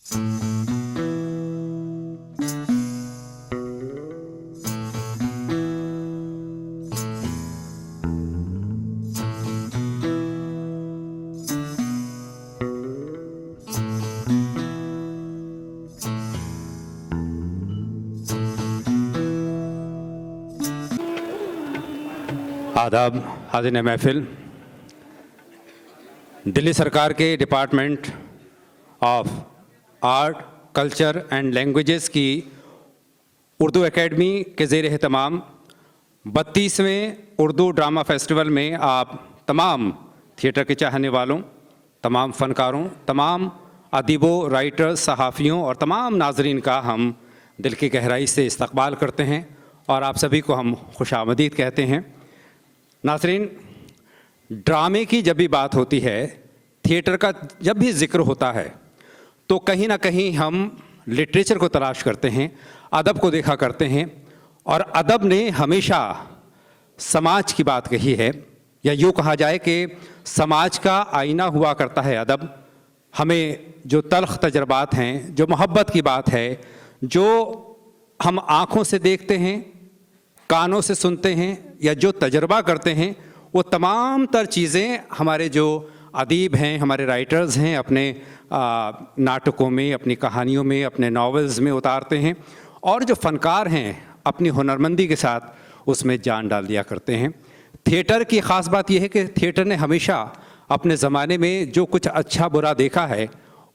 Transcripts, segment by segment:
आदाब हाज़िर महफिल। दिल्ली सरकार के department of art, culture and languages की उर्दू एकेडमी के ज़ेर एहतमाम 32वें उर्दू ड्रामा फेस्टिवल में आप तमाम थिएटर के चाहने वालों, तमाम फ़नकारों, तमाम अदीबों, राइटर्स, सहाफ़ियों और तमाम नाज़रीन का हम दिल की गहराई से इस्तक़बाल करते हैं और आप सभी को हम खुशामदीद कहते हैं। नाज़रीन, ड्रामे की जब भी बात होती है, थिएटर का जब भी ज़िक्र होता है, तो कहीं ना कहीं हम लिटरेचर को तलाश करते हैं, अदब को देखा करते हैं। और अदब ने हमेशा समाज की बात कही है, या यूँ कहा जाए कि समाज का आईना हुआ करता है अदब। हमें जो तल्ख़ तजर्बात हैं, जो मोहब्बत की बात है, जो हम आँखों से देखते हैं, कानों से सुनते हैं या जो तजर्बा करते हैं, वो तमाम तर चीज़ें हमारे जो अदीब हैं, हमारे राइटर्स हैं, अपने नाटकों में, अपनी कहानियों में, अपने नॉवेल्स में उतारते हैं। और जो फ़नकार हैं, अपनी हुनरमंदी के साथ उसमें जान डाल दिया करते हैं। थिएटर की ख़ास बात यह है कि थिएटर ने हमेशा अपने ज़माने में जो कुछ अच्छा बुरा देखा है,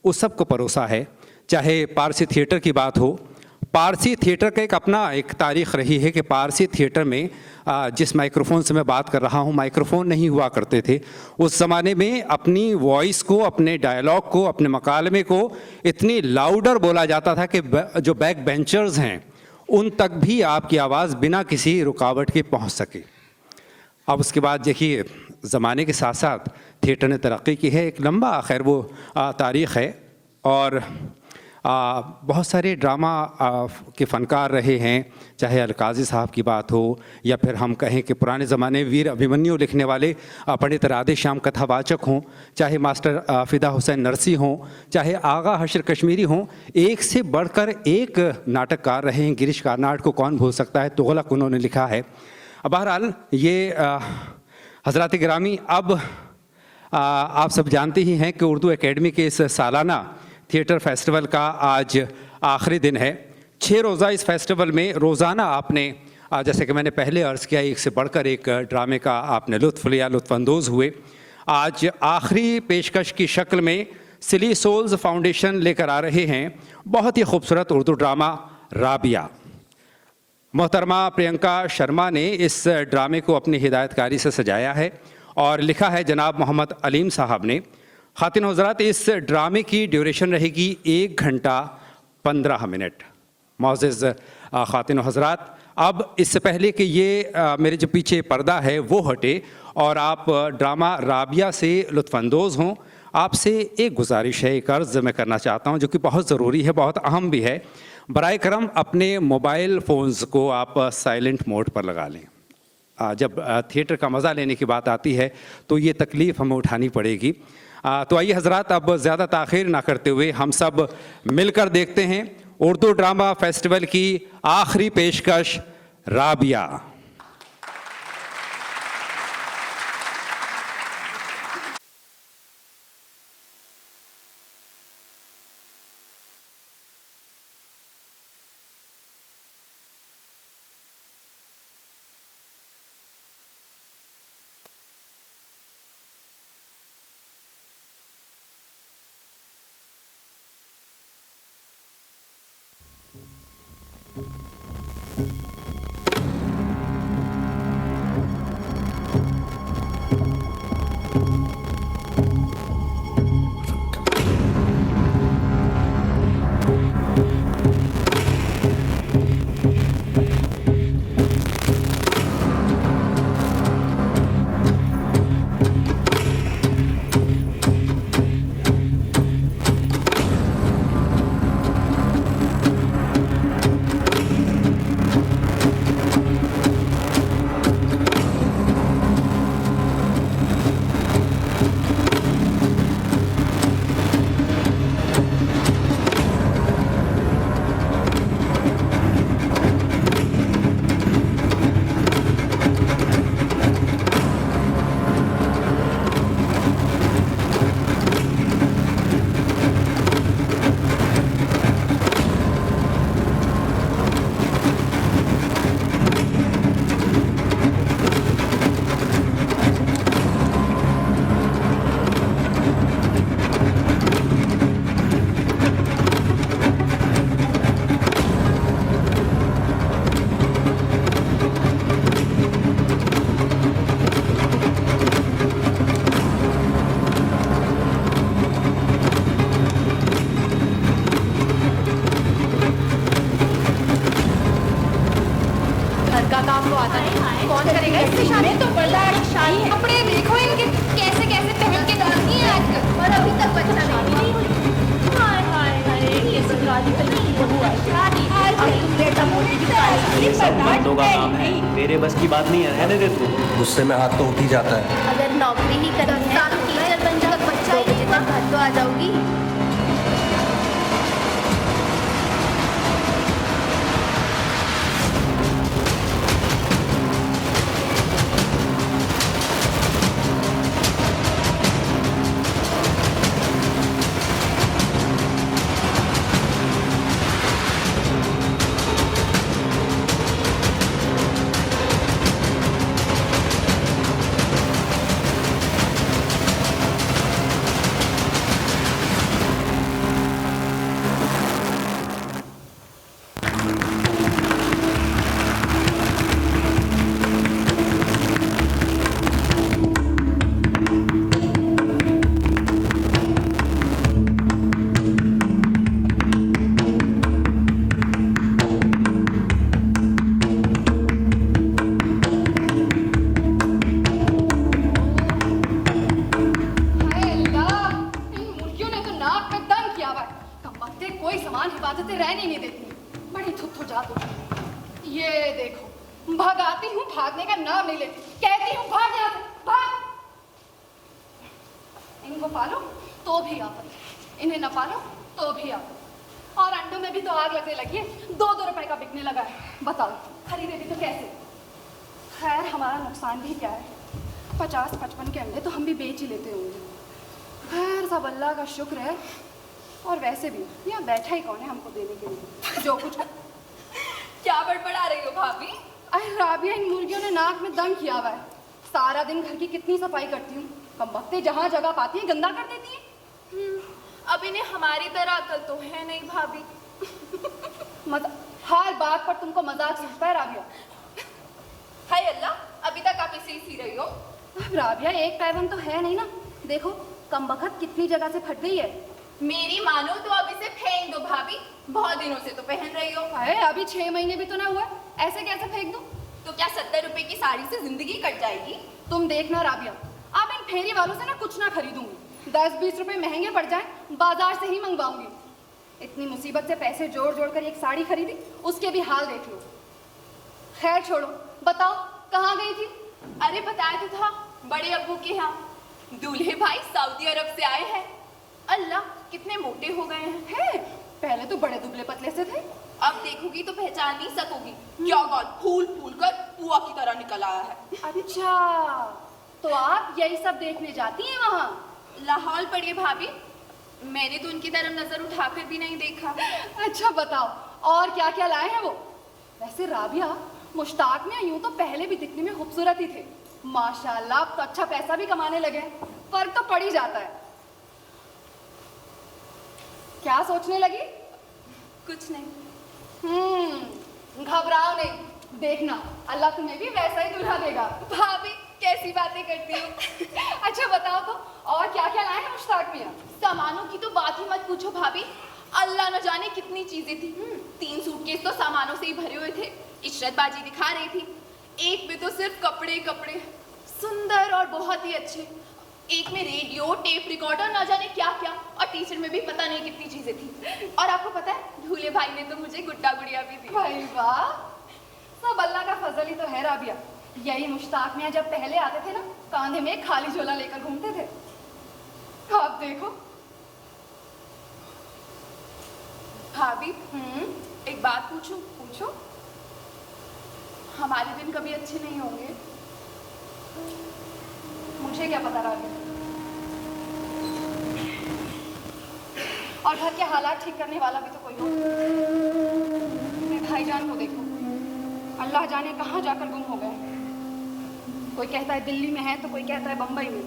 उस सब को परोसा है। चाहे पारसी थिएटर की बात हो, पारसी थिएटर का एक तारीख़ रही है कि पारसी थिएटर में जिस माइक्रोफोन से मैं बात कर रहा हूँ, माइक्रोफोन नहीं हुआ करते थे। उस ज़माने में अपनी वॉइस को, अपने डायलॉग को, अपने मकालमे को इतनी लाउडर बोला जाता था कि जो बैक बेंचर्स हैं उन तक भी आपकी आवाज़ बिना किसी रुकावट के पहुँच सके। अब उसके बाद देखिए, ज़माने के साथ साथ थिएटर ने तरक्की की है। एक लंबा खैर वो तारीख़ है और बहुत सारे ड्रामा के फ़नकार रहे हैं, चाहे अलकाज़ी साहब की बात हो या फिर हम कहें कि पुराने ज़माने वीर अभिमन्यु लिखने वाले पंडित राधे श्याम कथावाचक हों, चाहे मास्टर फ़िदा हुसैन नरसी हों, चाहे आगा हशर कश्मीरी हों, एक से बढ़कर एक नाटककार रहे हैं। गिरीश कार्नाड को कौन भूल सकता है, तुगलक उन्होंने लिखा है। बहरहाल ये हज़रात गिरामी, अब आप सब जानते ही हैं कि उर्दू एकेडमी के इस सालाना थिएटर फेस्टिवल का आज आखिरी दिन है। 6 रोज़ा इस फेस्टिवल में रोज़ाना आपने, जैसे कि मैंने पहले अर्ज़ किया, एक से बढ़कर एक ड्रामे का आपने लुत्फ़ लिया, लुत्फ़अंदोज़ हुए। आज आखिरी पेशकश की शक्ल में सिली सोल्स फाउंडेशन लेकर आ रहे हैं बहुत ही खूबसूरत उर्दू ड्रामा राबिया। मोहतरमा प्रियंका शर्मा ने इस ड्रामे को अपनी हिदायतकारी से सजाया है और लिखा है जनाब मोहम्मद अलीम साहब ने। ख़ातिन हज़रात, इस ड्रामे की ड्यूरेशन रहेगी 1 घंटा 15 मिनट। मोअज़्ज़ज़ ख़ातिन हज़रात, अब इससे पहले कि ये मेरे जो पीछे पर्दा है वो हटे और आप ड्रामा राबिया से लुत्फ़अंदोज़ हों, आपसे एक गुजारिश है, एक अर्ज़ मैं करना चाहता हूँ जो कि बहुत ज़रूरी है, बहुत अहम भी है। बराए करम अपने मोबाइल फ़ोन्स को आप साइलेंट मोड पर लगा लें। जब थिएटर का मज़ा लेने की बात आती है तो ये तकलीफ़ हमें उठानी पड़ेगी। तो आइए हज़रात, अब ज़्यादा ताख़ीर ना करते हुए हम सब मिलकर देखते हैं उर्दू ड्रामा फेस्टिवल की आखिरी पेशकश राबिया। कौन करेगा इससे शादी? तो बड़ा शादी है। कपड़े देखो इनके कैसे कैसे पहन के डालती हैं आजकल, और अभी तक बच्चा नहीं हुई। हाय हाय हाय, ये ससुराली कल की बहू आई शादी, अब तुम बेटा मोटी की तारीफ। ये सब मर्दों का काम है, मेरे बस की बात नहीं है, रहने दे तू। गुस्से में हाथ तो उठ ही जाता है। अगर नौकरी ही करनी है तो टीचर बन जाओ, बच्चा ही नहीं हुआ घर तो आ जाओगी। कोई सामान हिफाजतें रहने नहीं देती, बड़ी थुथु जात हो। ये देखो, भगाती हूँ, भागने का नाम नहीं लेती, कहती हूँ भाग यहाँ से, भाग। इनको पालो तो भी आफत, इन्हें न पालो तो भी आफत। और अंडों में भी तो आग लगने लगी है, 2-2 रुपए का बिकने लगा है। बताओ खरीदे भी तो कैसे? खैर हमारा नुकसान भी क्या है, 50-55 के अंडे तो हम भी बेच ही लेते होंगे। खैर सब अल्लाह का शुक्र है। और वैसे भी यहाँ बैठा ही कौन है हमको देने के लिए जो कुछ। क्या बड़बड़ा रही हो भाभी? अरे राबिया, इन मुर्गियों ने नाक में दम किया हुआ है। सारा दिन घर की कितनी सफाई करती हूँ, कमबख्ते जहाँ जगह पाती है गंदा कर देती है। अब इन्हें हमारी तरह अकल तो है नहीं भाभी। हर बात पर तुमको मजाक सूझता है राबिया। हाय अल्लाह, अभी तक आप इसे ही सी रही हो। राबिया एक पैबंद तो है नहीं ना, देखो कमबख्त कितनी जगह से फट गई है। मेरी मानो तो अब इसे फेंक दो भाभी, बहुत दिनों से तो पहन रही हो। अरे अभी 6 महीने भी तो ना हुआ, ऐसे कैसे फेंक दूं? तो क्या 70 रुपए की साड़ी से जिंदगी कट जाएगी? तुम देखना राबिया, अब इन फेरी वालों से ना कुछ ना खरीदूंगी। 10-20 रुपए महंगे पड़ जाएं, बाजार से ही मंगवाऊंगी। इतनी मुसीबत से पैसे जोड़ जोड़ कर एक साड़ी खरीदी, उसके भी हाल देख लो। खैर छोड़ो, बताओ कहाँ गई थी? अरे बताया तो था, बड़े अब्बू के यहाँ। दूल्हे भाई सऊदी अरब से आए हैं। अल्लाह कितने मोटे हो गए हैं। पहले तो बड़े दुबले पतले से थे, अब देखोगी तो पहचान नहीं सकोगी। क्या गाल फूल फूल कर पुआ की तरह निकल आया है। अच्छा, तो आप यही सब देखने जाती हैं वहाँ? लाहौल पड़ी है भाभी, मैंने तो उनकी तरफ नजर उठाकर भी नहीं देखा। अच्छा बताओ, और क्या क्या लाए हैं वो? वैसे राबिया, मुश्ताक में यूं तो पहले भी दिखने में खूबसूरत ही थे, माशाल्लाह अब तो अच्छा पैसा भी कमाने लगे। फर्क तो पड़ ही जाता है। क्या सोचने लगी? कुछ नहीं। घबराओ नहीं, देखना अल्लाह तुम्हें भी वैसा ही दुल्हा देगा। भाभी कैसी बातें करती हो। अच्छा बताओ तो, और क्या क्या लाए हैं मुश्ताक मियां? सामानों की तो बात ही मत पूछो भाभी, अल्लाह न जाने कितनी चीजें थी। 3 सूटकेस तो सामानों से ही भरे हुए थे। इशरतबाजी दिखा रही थी, एक में तो सिर्फ कपड़े कपड़े, सुंदर और बहुत ही अच्छे। एक में रेडियो, टेप रिकॉर्डर, ना जाने क्या क्या, और टीचर में भी पता नहीं कितनी चीजें थी। और आपको पता है, दूल्हे भाई ने तो मुझे गुड्डा गुड़िया भी दी। भाई वाह, सब अल्लाह का फजल ही तो है राबिया। यही मुश्ताक मियां जब पहले आते थे ना, कांधे में खाली झोला लेकर घूमते थे। आप देखो भाभी, एक बात पूछूं? पूछो। हमारे दिन कभी अच्छे नहीं होंगे? मुझे क्या पता राबिया, और घर के हालात ठीक करने वाला भी तो कोई हो। अपने भाईजान को देखो, अल्लाह जाने कहाँ जाकर गुम हो गए। कोई कहता है दिल्ली में है, तो कोई कहता है बम्बई में,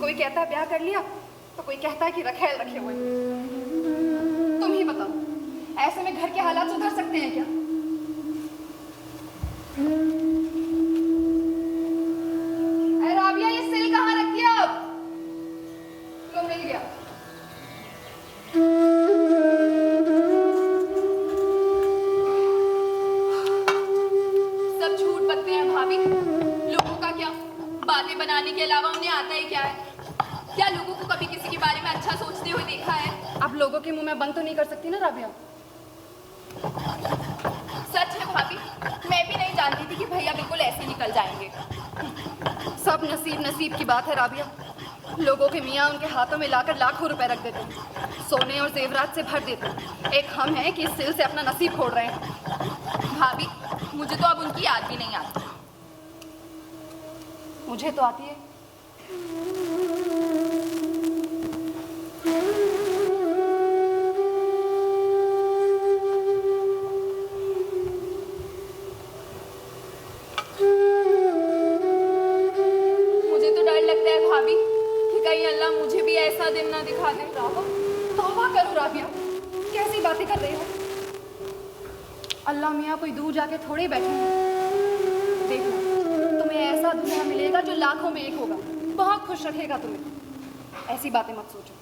कोई कहता है ब्याह कर लिया, तो कोई कहता है कि रखेल रखे हुए। तुम ही बताओ, ऐसे में घर के हालात सुधर सकते हैं क्या? राबिया, ये सिल कहाँ रख दिया? अब क्यों मिल गया? सब झूठ अलावा उन्हें आता ही क्या है? क्या लोगों को कभी किसी के बारे में अच्छा सोचते हुए देखा है? अब लोगों के मुंह में बंद तो नहीं कर सकती ना राबिया। सच है भाभी, मैं भी नहीं जानती थी कि भैया बिल्कुल ऐसे निकल जाएंगे। सब नसीब नसीब की बात है राबिया। लोगों के मियाँ उनके हाथों में लाकर लाखों रुपए रख देते हैं, सोने और जेवरात से भर देते हैं। एक हम हैं कि इस सिल से अपना नसीब फोड़ रहे हैं। भाभी, मुझे तो अब उनकी याद भी नहीं आती। मुझे तो आती है। मुझे तो डर लगता है भाभी कि कहीं अल्लाह मुझे भी ऐसा दिन ना दिखा दे। तौबा करो राबिया, कैसी बातें कर रही हो? अल्लाह मियाँ कोई दूर जाके थोड़े बैठे हैं। देखो, तुम्हें ऐसा दूल्हा मिलेगा जो लाखों में एक होगा, बहुत खुश रखेगा तुम्हें। ऐसी बातें मत सोचो।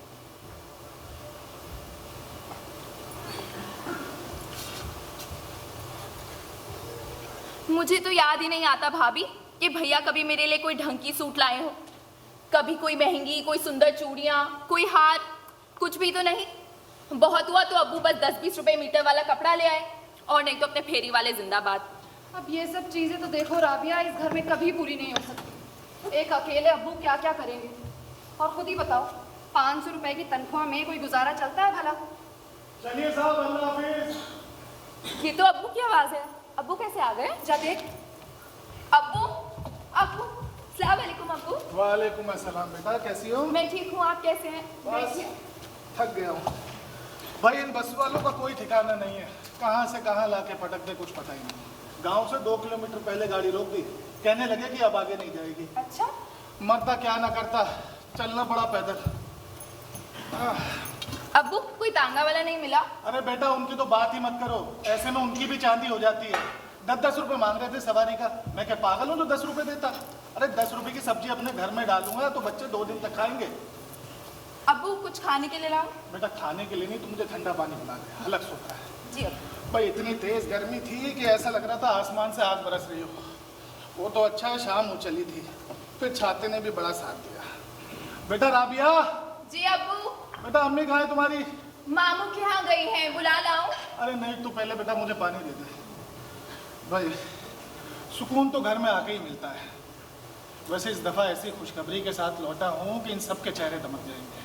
मुझे तो याद ही नहीं आता भाभी कि भैया कभी मेरे लिए कोई ढंग की सूट लाए हो। कभी कोई महंगी, कोई सुंदर चूड़ियाँ, कोई हार, कुछ भी तो नहीं। बहुत हुआ तो अब्बू बस 10-20 रुपए मीटर वाला कपड़ा ले आए, और नहीं तो अपने फेरी वाले जिंदाबाद। अब ये सब चीजें तो देखो राबिया, इस घर में कभी पूरी नहीं हो सकती। एक अकेले अब्बू क्या क्या करेंगे? और खुद ही बताओ, 500 रुपए की तनख्वाह में कोई गुजारा चलता है भला? चलिए साहब, अल्लाह हाफिज। ये तो अब्बू की आवाज है। अब्बू कैसे आ गए? जा देख। अब्बू, अब्बू, अस्सलाम वालेकुम अब्बू। वालेकुम अस्सलाम। बेटा कैसी हो? मैं ठीक हूँ, आप कैसे हैं? बस थक गया हूँ भाई। इन बस वालों का कोई ठिकाना नहीं है, कहाँ से कहाँ लाके पटक दे कुछ पता ही नहीं। गांव से 2 किलोमीटर पहले गाड़ी रोक दी, कहने लगे कि अब आगे नहीं जाएगी। अच्छा, मरता क्या ना करता, चलना पड़ा पैदल। अब्बू कोई तांगा वाला नहीं मिला? अरे बेटा, उनकी तो बात ही मत करो, ऐसे में उनकी भी चांदी हो जाती है। 10-10 रुपए मांग रहे थे सवारी का। मैं क्या पागल हूँ जो 10 रुपए देता? अरे 10 रुपए की सब्जी अपने घर में डालूंगा तो बच्चे 2 दिन तक खाएंगे। अब्बू कुछ खाने के लिए लाओ। बेटा खाने के लिए नहीं, तुम मुझे ठंडा पानी बना दे, हलक सोता है। जी अब्बू। भाई इतनी तेज गर्मी थी कि ऐसा लग रहा था आसमान से आग बरस रही हो। वो तो अच्छा है शाम हो चली थी, फिर छाते ने भी बड़ा साथ दिया। बेटा राबिया। जी अब्बू। बेटा अम्मी कहाँ है तुम्हारी? मामू के यहाँ गई हैं, बुला लाऊं? अरे नहीं, तू पहले बेटा मुझे पानी दे दे। भाई सुकून तो घर में आके ही मिलता है। वैसे इस दफ़ा ऐसी खुशखबरी के साथ लौटा हूँ कि इन सब के चेहरे दमक जाएंगे।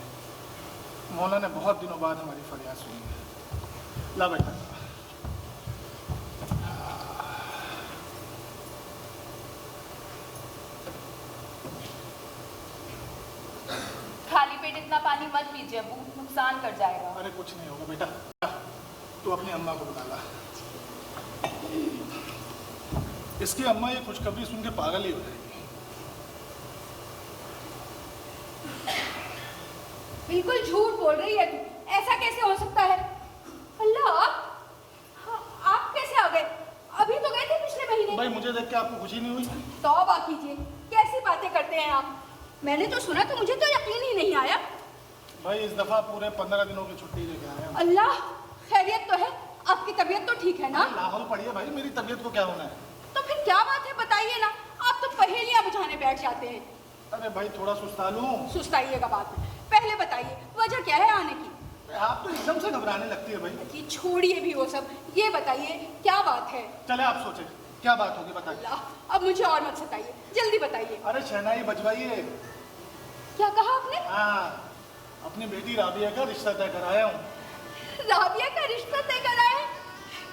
मौला ने बहुत दिनों बाद हमारी फरियाद सुनी है। ला बेटा। खाली पेट इतना पानी मत पीजिए अब्बू, नुकसान कर जाएगा। अरे कुछ नहीं होगा बेटा, तू अपनी अम्मा को बुला ला। इसकी अम्मा ये खुशखबरी सुन के पागल ही हो जाएगी। बिल्कुल झूठ बोल रही है तू, ऐसा कैसे हो सकता है? अल्लाह, आप कैसे आ गए? अभी तो गए थे पिछले महीने। भाई मुझे देख के आपको खुशी नहीं हुई? तौबा कीजिए, कैसी बातें करते हैं आप? मैंने तो सुना, तो मुझे तो यकीन ही नहीं आया। भाई इस दफा पूरे 15 दिनों की छुट्टी लेके आए हैं। अल्लाह, खैरियत तो है? आपकी तबीयत तो ठीक है ना? लाहौल पड़ी है भाई, मेरी तबीयत को क्या होना है? तो फिर क्या बात है, बताइए ना। आप तो पहेलियां बुझाने बैठ जाते हैं। अरे भाई थोड़ा सुस्ता लूं। सुस्ताइएगा बात में, पहले बताइए वजह क्या है आने की? आप तो एकदम से घबराने लगती है भाई। कि छोड़िए भी वो सब, ये बताइए क्या बात है? चले आप सोचे क्या बात होगी, बताइए। अल्लाह, अब मुझे और मत सताइए, जल्दी बताइए। अरे शहनाई बजवाइए। क्या कहा आपने? हाँ, अपनी बेटी राबिया का रिश्ता तय कराया हूँ। राबिया का रिश्ता तय करा है?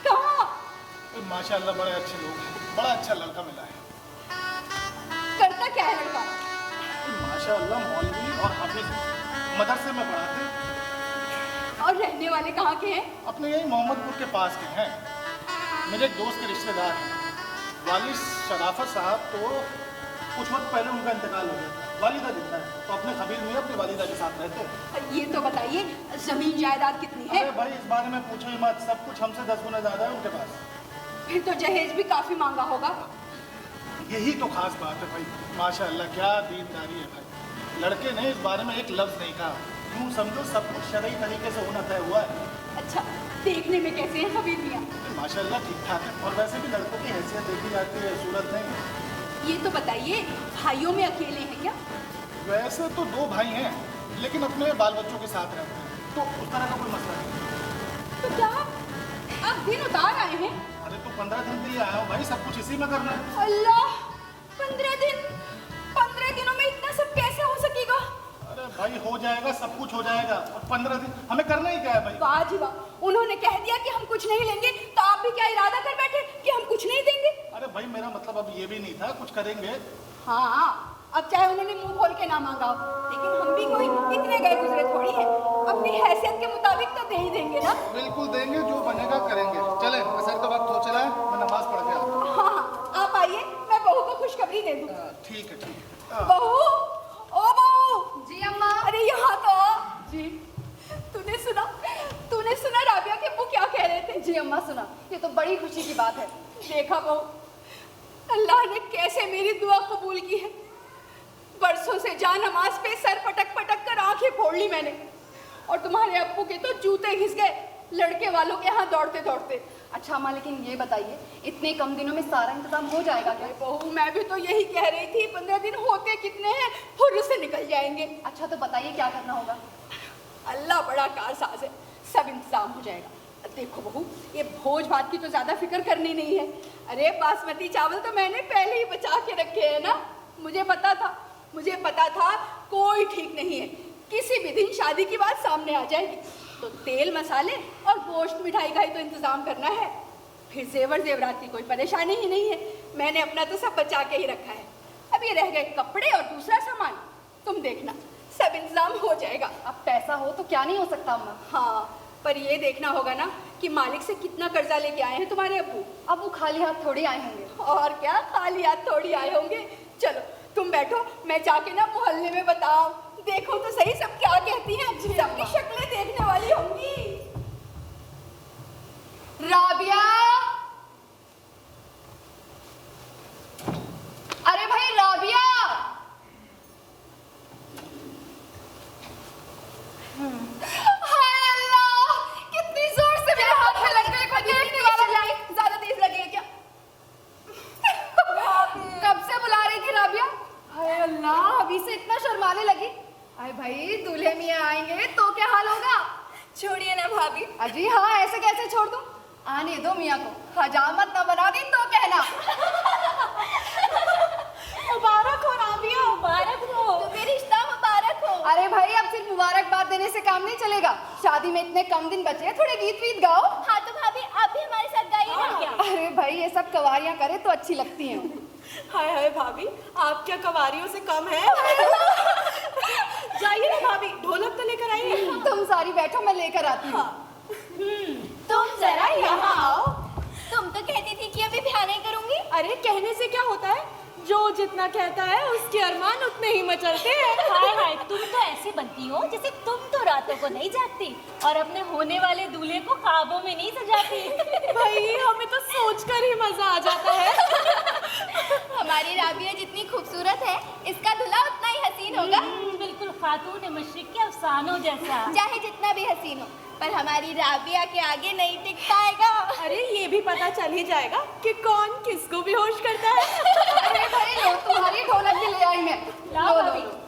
कहाँ? माशाल्लाह बड़े अच्छे लोग हैं, बड़ा अच्छा लड़का मिला है। करता क्या है लड़का? माशाल्लाह मौलवी और हाफिज, मदरसे में पढ़ाते हैं। और रहने वाले कहाँ के हैं? अपने यही मोहम्मदपुर के पास के हैं। मेरे एक दोस्त के रिश्तेदार हैं। वालिद शराफत साहब तो कुछ वक्त पहले उनका इंतकाल हो गया था। वालिदा जिंदा है तो अपने कबीर में अपनी वालिदा के साथ रहते हैं। ये तो बताइए जमीन जायदाद कितनी है? अरे भाई इस बारे में पूछो ही मत, सब कुछ हमसे 10 गुना ज्यादा है उनके पास। फिर तो जहेज भी काफी मांगा होगा। यही तो खास बात है भाई, माशाल्लाह क्या दीनदारी है भाई। लड़के ने इस बारे में एक लफ्ज नहीं कहा। यूँ समझो सब कुछ शरई तरीके से होना तय हुआ है। अच्छा, देखने में कैसे हैं हबीब मियाँ? माशाल्लाह ठीक ठाक है, और वैसे भी लड़कों की हैसियत देखी जाती है, सूरत नहीं। ये तो बताइए, भाइयों में अकेले हैं क्या? वैसे तो 2 भाई हैं, लेकिन अपने बाल बच्चों के साथ रहते हैं, तो उस तरह का कोई मसला नहीं। तो क्या आप दिन उतार आए हैं? अरे तो 15 दिन के लिए आया हूँ भाई, सब कुछ इसी में करना है। अल्लाह, 15 दिन! 15 दिनों में इतना सब कैसे हो सकेगा? अरे भाई हो जाएगा, सब कुछ हो जाएगा। और 15 दिन हमें करना ही क्या है भाई? वाह जी वाह, उन्होंने कह दिया कि हम कुछ नहीं लेंगे, तो आप भी क्या इरादा कर बैठे कि हम कुछ नहीं देंगे? अरे भाई मेरा मतलब अब ये भी नहीं था, कुछ करेंगे। हाँ, अब चाहे उन्होंने मुंह खोल के ना मांगा हो, लेकिन हम भी कोई इतने गए गुजरे थोड़ी हैं। अपनी हैसियत के मुताबिक तो दे ही देंगे ना। बिल्कुल देंगे, जो बनेगा करेंगे। चले, असर का वक्त हो चला है, मैं नमाज पढ़ के आता हूँ। हाँ, आप आइए, मैं बहू को खुशखबरी दे दूँ। ठीक है, ठीक है। बहू, ओ बहू। जी अम्मा। अरे यहाँ तो आ। जी, तूने सुना राबिया के अब्बू क्या कह रहे थे? जी अम्मा सुना, ये तो बड़ी खुशी की बात है। देखा बहू, अल्लाह ने कैसे मेरी दुआ कबूल की है। बरसों से जा नमाज पे सर पटक पटक कर आंखें फोड़ ली मैंने, और तुम्हारे अब्बू के तो जूते घिस गए लड़के वालों के यहाँ दौड़ते दौड़ते। अच्छा अम्मा, लेकिन ये बताइए, इतने कम दिनों में सारा इंतजाम हो जाएगा क्या? बहू, मैं भी तो यही कह रही थी, 15 दिन होते कितने हैं, हुर्र से निकल जाएंगे। अच्छा तो बताइए क्या करना होगा? अल्लाह बड़ा कारसाज है, सब इंतजाम हो जाएगा। देखो बहू, ये भोज भात की तो ज्यादा फिक्र करनी नहीं है। अरे बासमती चावल तो मैंने पहले ही बचा के रखे हैं ना। मुझे पता था कोई ठीक नहीं है, किसी भी दिन शादी की बात सामने आ जाएगी, तो तेल मसाले और गोश्त मिठाई का ही तो इंतजाम करना है। फिर जेवर जेवरात की कोई परेशानी ही नहीं है, मैंने अपना तो सब बचा के ही रखा है। अब ये रह गए कपड़े और दूसरा सामान, तुम देखना सब इंतजाम हो जाएगा। अब पैसा हो तो क्या नहीं हो सकता अम्मा? हाँ, पर ये देखना होगा ना कि मालिक से कितना कर्जा लेके आए हैं तुम्हारे अब्बू। अब वो खाली हाथ थोड़ी आए होंगे। और क्या, खाली हाथ थोड़ी आए होंगे। चलो तुम बैठो, मैं जाके ना मोहल्ले में बताऊं, देखो तो सही सब क्या कहती हैं। सबकी शक्लें देखने वाली होंगी। राबिया, अरे भाई राबिया। हाय अल्लाह, कितनी जोर से मेरे हाथ में लग गई। कोई देखने वाला नहीं। ज्यादा तेज लगी है क्या? कब से बुला रही थी राबिया? हाय अल्लाह, अभी से इतना शर्माने लगी। अरे भाई, दूल्हे मियाँ आएंगे तो क्या हाल होगा? छोड़िए ना भाभी। अजी हाँ, ऐसे कैसे छोड़ दूं? आने दो मियाँ को, हजामत ना बना दी तो कहना। मुबारक हो राबिया, मुबारक हो। तुम्हें रिश्ता मुबारक हो। अरे भाई, अब सिर्फ मुबारकबाद देने से काम नहीं चलेगा। शादी में इतने कम दिन बचे हैं, थोड़े गीत वीत गाओ। हाँ तो भाभी, आप भी हमारे साथ गाइए ना। क्या? अरे भाई, ये सब कवारियां करे तो अच्छी लगती हैं। हाय हाय भाभी, आप क्या कवारियों से कम है? जाइए ना भाभी, ढोलक तो लेकर आइए। तुम सारी बैठो, मैं लेकर आती हूँ। तुम जरा यहाँ आओ। तुम तो कहती थी कि अभी ब्याह नहीं करूंगी। अरे कहने से क्या होता है, जो जितना कहता है उसके अरमान उतने ही मचलते हैं। हाय हाय, तुम तो ऐसे बनती हो जैसे तुम तो रातों को नहीं जागती और अपने होने वाले दूल्हे को ख्वाबों में नहीं सजाती। भाई, हमें तो सोचकर ही मजा आ जाता है। हमारी राबिया जितनी खूबसूरत है, इसका दूल्हा उतना ही हसीन होगा। बिल्कुल खातून मशरिक के अफसानों जैसा। चाहे जितना भी हसीन हो, पर हमारी राबिया के आगे नहीं टिक पाएगा। अरे ये भी पता चल ही जाएगा कि कौन किसको बेहोश करता है। अरे भाई, लो, तुम्हारी ढोलक भी ले आई मैं। लाओ लो, भाभी। लो।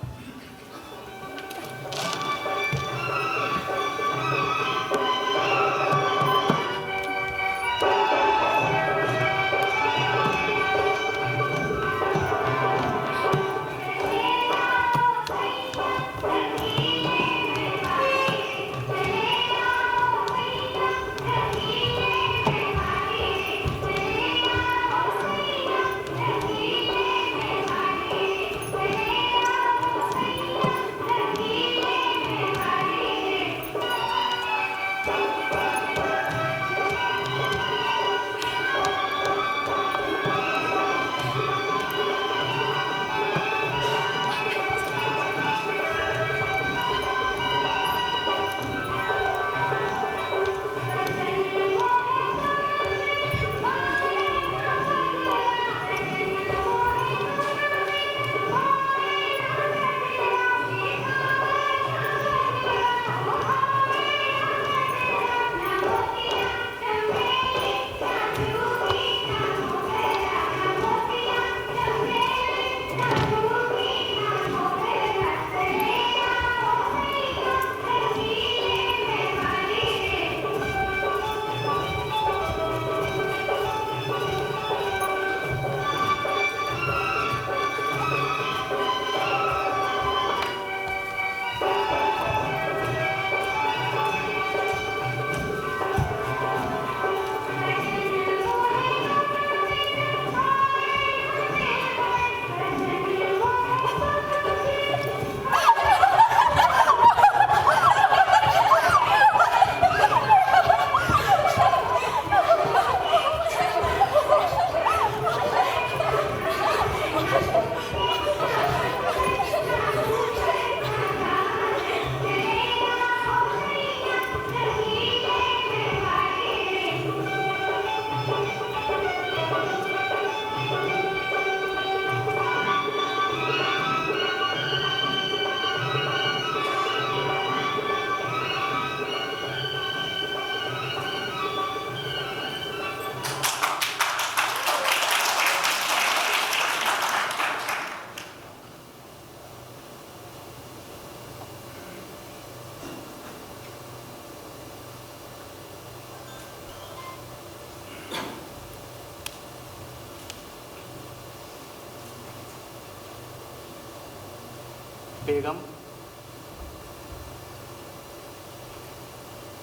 बेगम,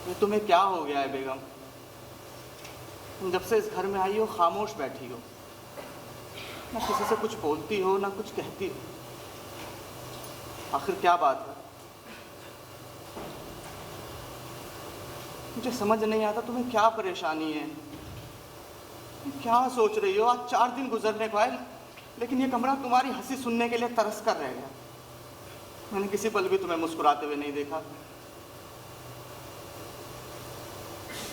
ये तुम्हें क्या हो गया है बेगम? तुम जब से इस घर में आई हो खामोश बैठी हो, ना किसी से कुछ बोलती हो ना कुछ कहती हो। आखिर क्या बात है? मुझे समझ नहीं आता तुम्हें क्या परेशानी है, क्या सोच रही हो? आज 4 दिन गुजरने को आए, लेकिन ये कमरा तुम्हारी हंसी सुनने के लिए तरस कर रह गया। मैंने किसी पल भी तुम्हें मुस्कुराते हुए नहीं देखा।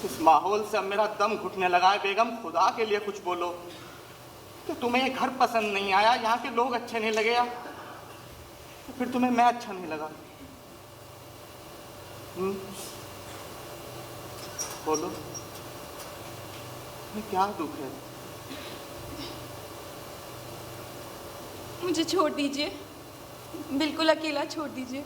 इस माहौल से अब मेरा दम घुटने लगा है बेगम। खुदा के लिए कुछ बोलो कि तुम्हें ये घर पसंद नहीं आया, यहाँ के लोग अच्छे नहीं लगे, या तो फिर तुम्हें मैं अच्छा नहीं लगा। बोलो, तुम्हें क्या दुख है? मुझे छोड़ दीजिए, बिल्कुल अकेला छोड़ दीजिए।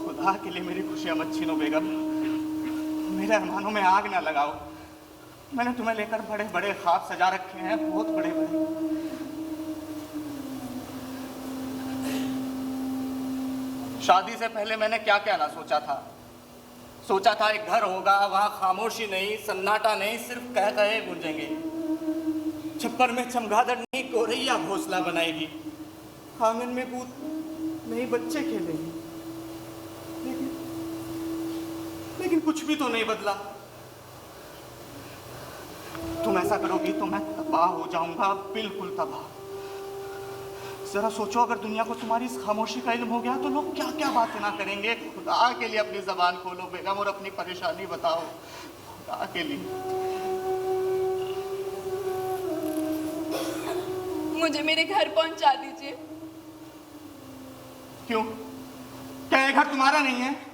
खुदा के लिए मेरी खुशियां मत छीनो बेगम, मेरे अरमानों में आग ना लगाओ। मैंने तुम्हें लेकर बड़े बड़े ख्वाब सजा रखे हैं, बहुत बड़े बड़े। शादी से पहले मैंने क्या क्या ना सोचा था। सोचा था एक घर होगा, वहां खामोशी नहीं, सन्नाटा नहीं, सिर्फ कह कहे गूंजेंगे। छप्पर में चमगादड़ नहीं, कोरैया घोंसला बनाएगी। आंगन में भूत नहीं, बच्चे खेलेंगे। लेकिन कुछ भी तो नहीं बदला। तुम ऐसा करोगी तो मैं तबाह हो जाऊंगा, बिल्कुल तबाह। जरा सोचो, अगर दुनिया को तुम्हारी इस खामोशी का इल्म हो गया तो लोग क्या क्या बातें ना करेंगे। खुदा के लिए अपनी जबान खोलो बेगम और अपनी परेशानी बताओ, खुदा के लिए। मुझे मेरे घर पहुंचा दीजिए। क्यों? क्या ये घर तुम्हारा नहीं है?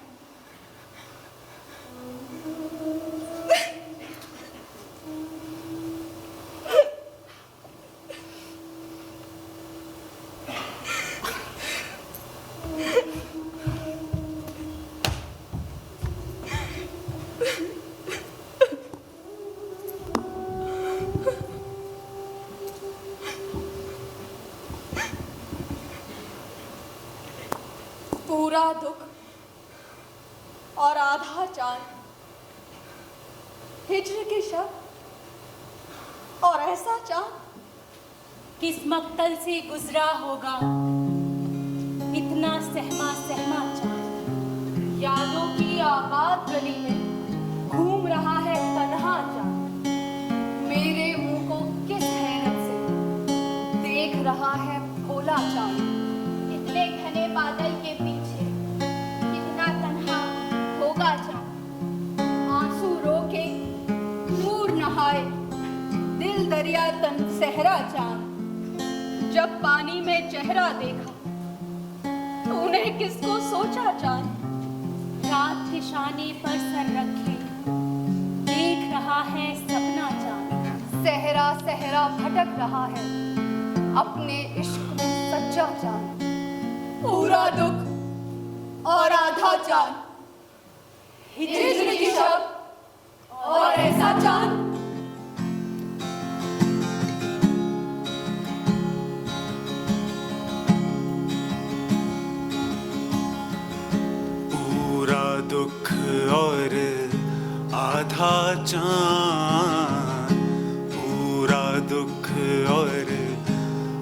पूरा दुख और आधा चांद, हिज्र के शब और ऐसा चांद किस मक्तल से गुजरा होगा इतना सहमा सहमा चांद। यादों की आबाद गली में घूम रहा है तन्हा चांद। मेरे मुंह को किस हैरत से देख रहा है भोला चांद। इतने घने बादल के पीछे कितना तन्हा होगा चांद। आंसू रोके नूर नहाए दिल दरिया तन सहरा चांद। जब पानी में चेहरा देखा तूने किसको सोचा चांद। रात के शाने पर सर रखे देख रहा है सपना चांद। सहरा सहरा भटक रहा है अपने इश्क में सच्चा चांद। पूरा दुख और आधा चांद, हिज्र की शब और ऐसा चांद। पूरा दुख और आधा चांद, पूरा दुख और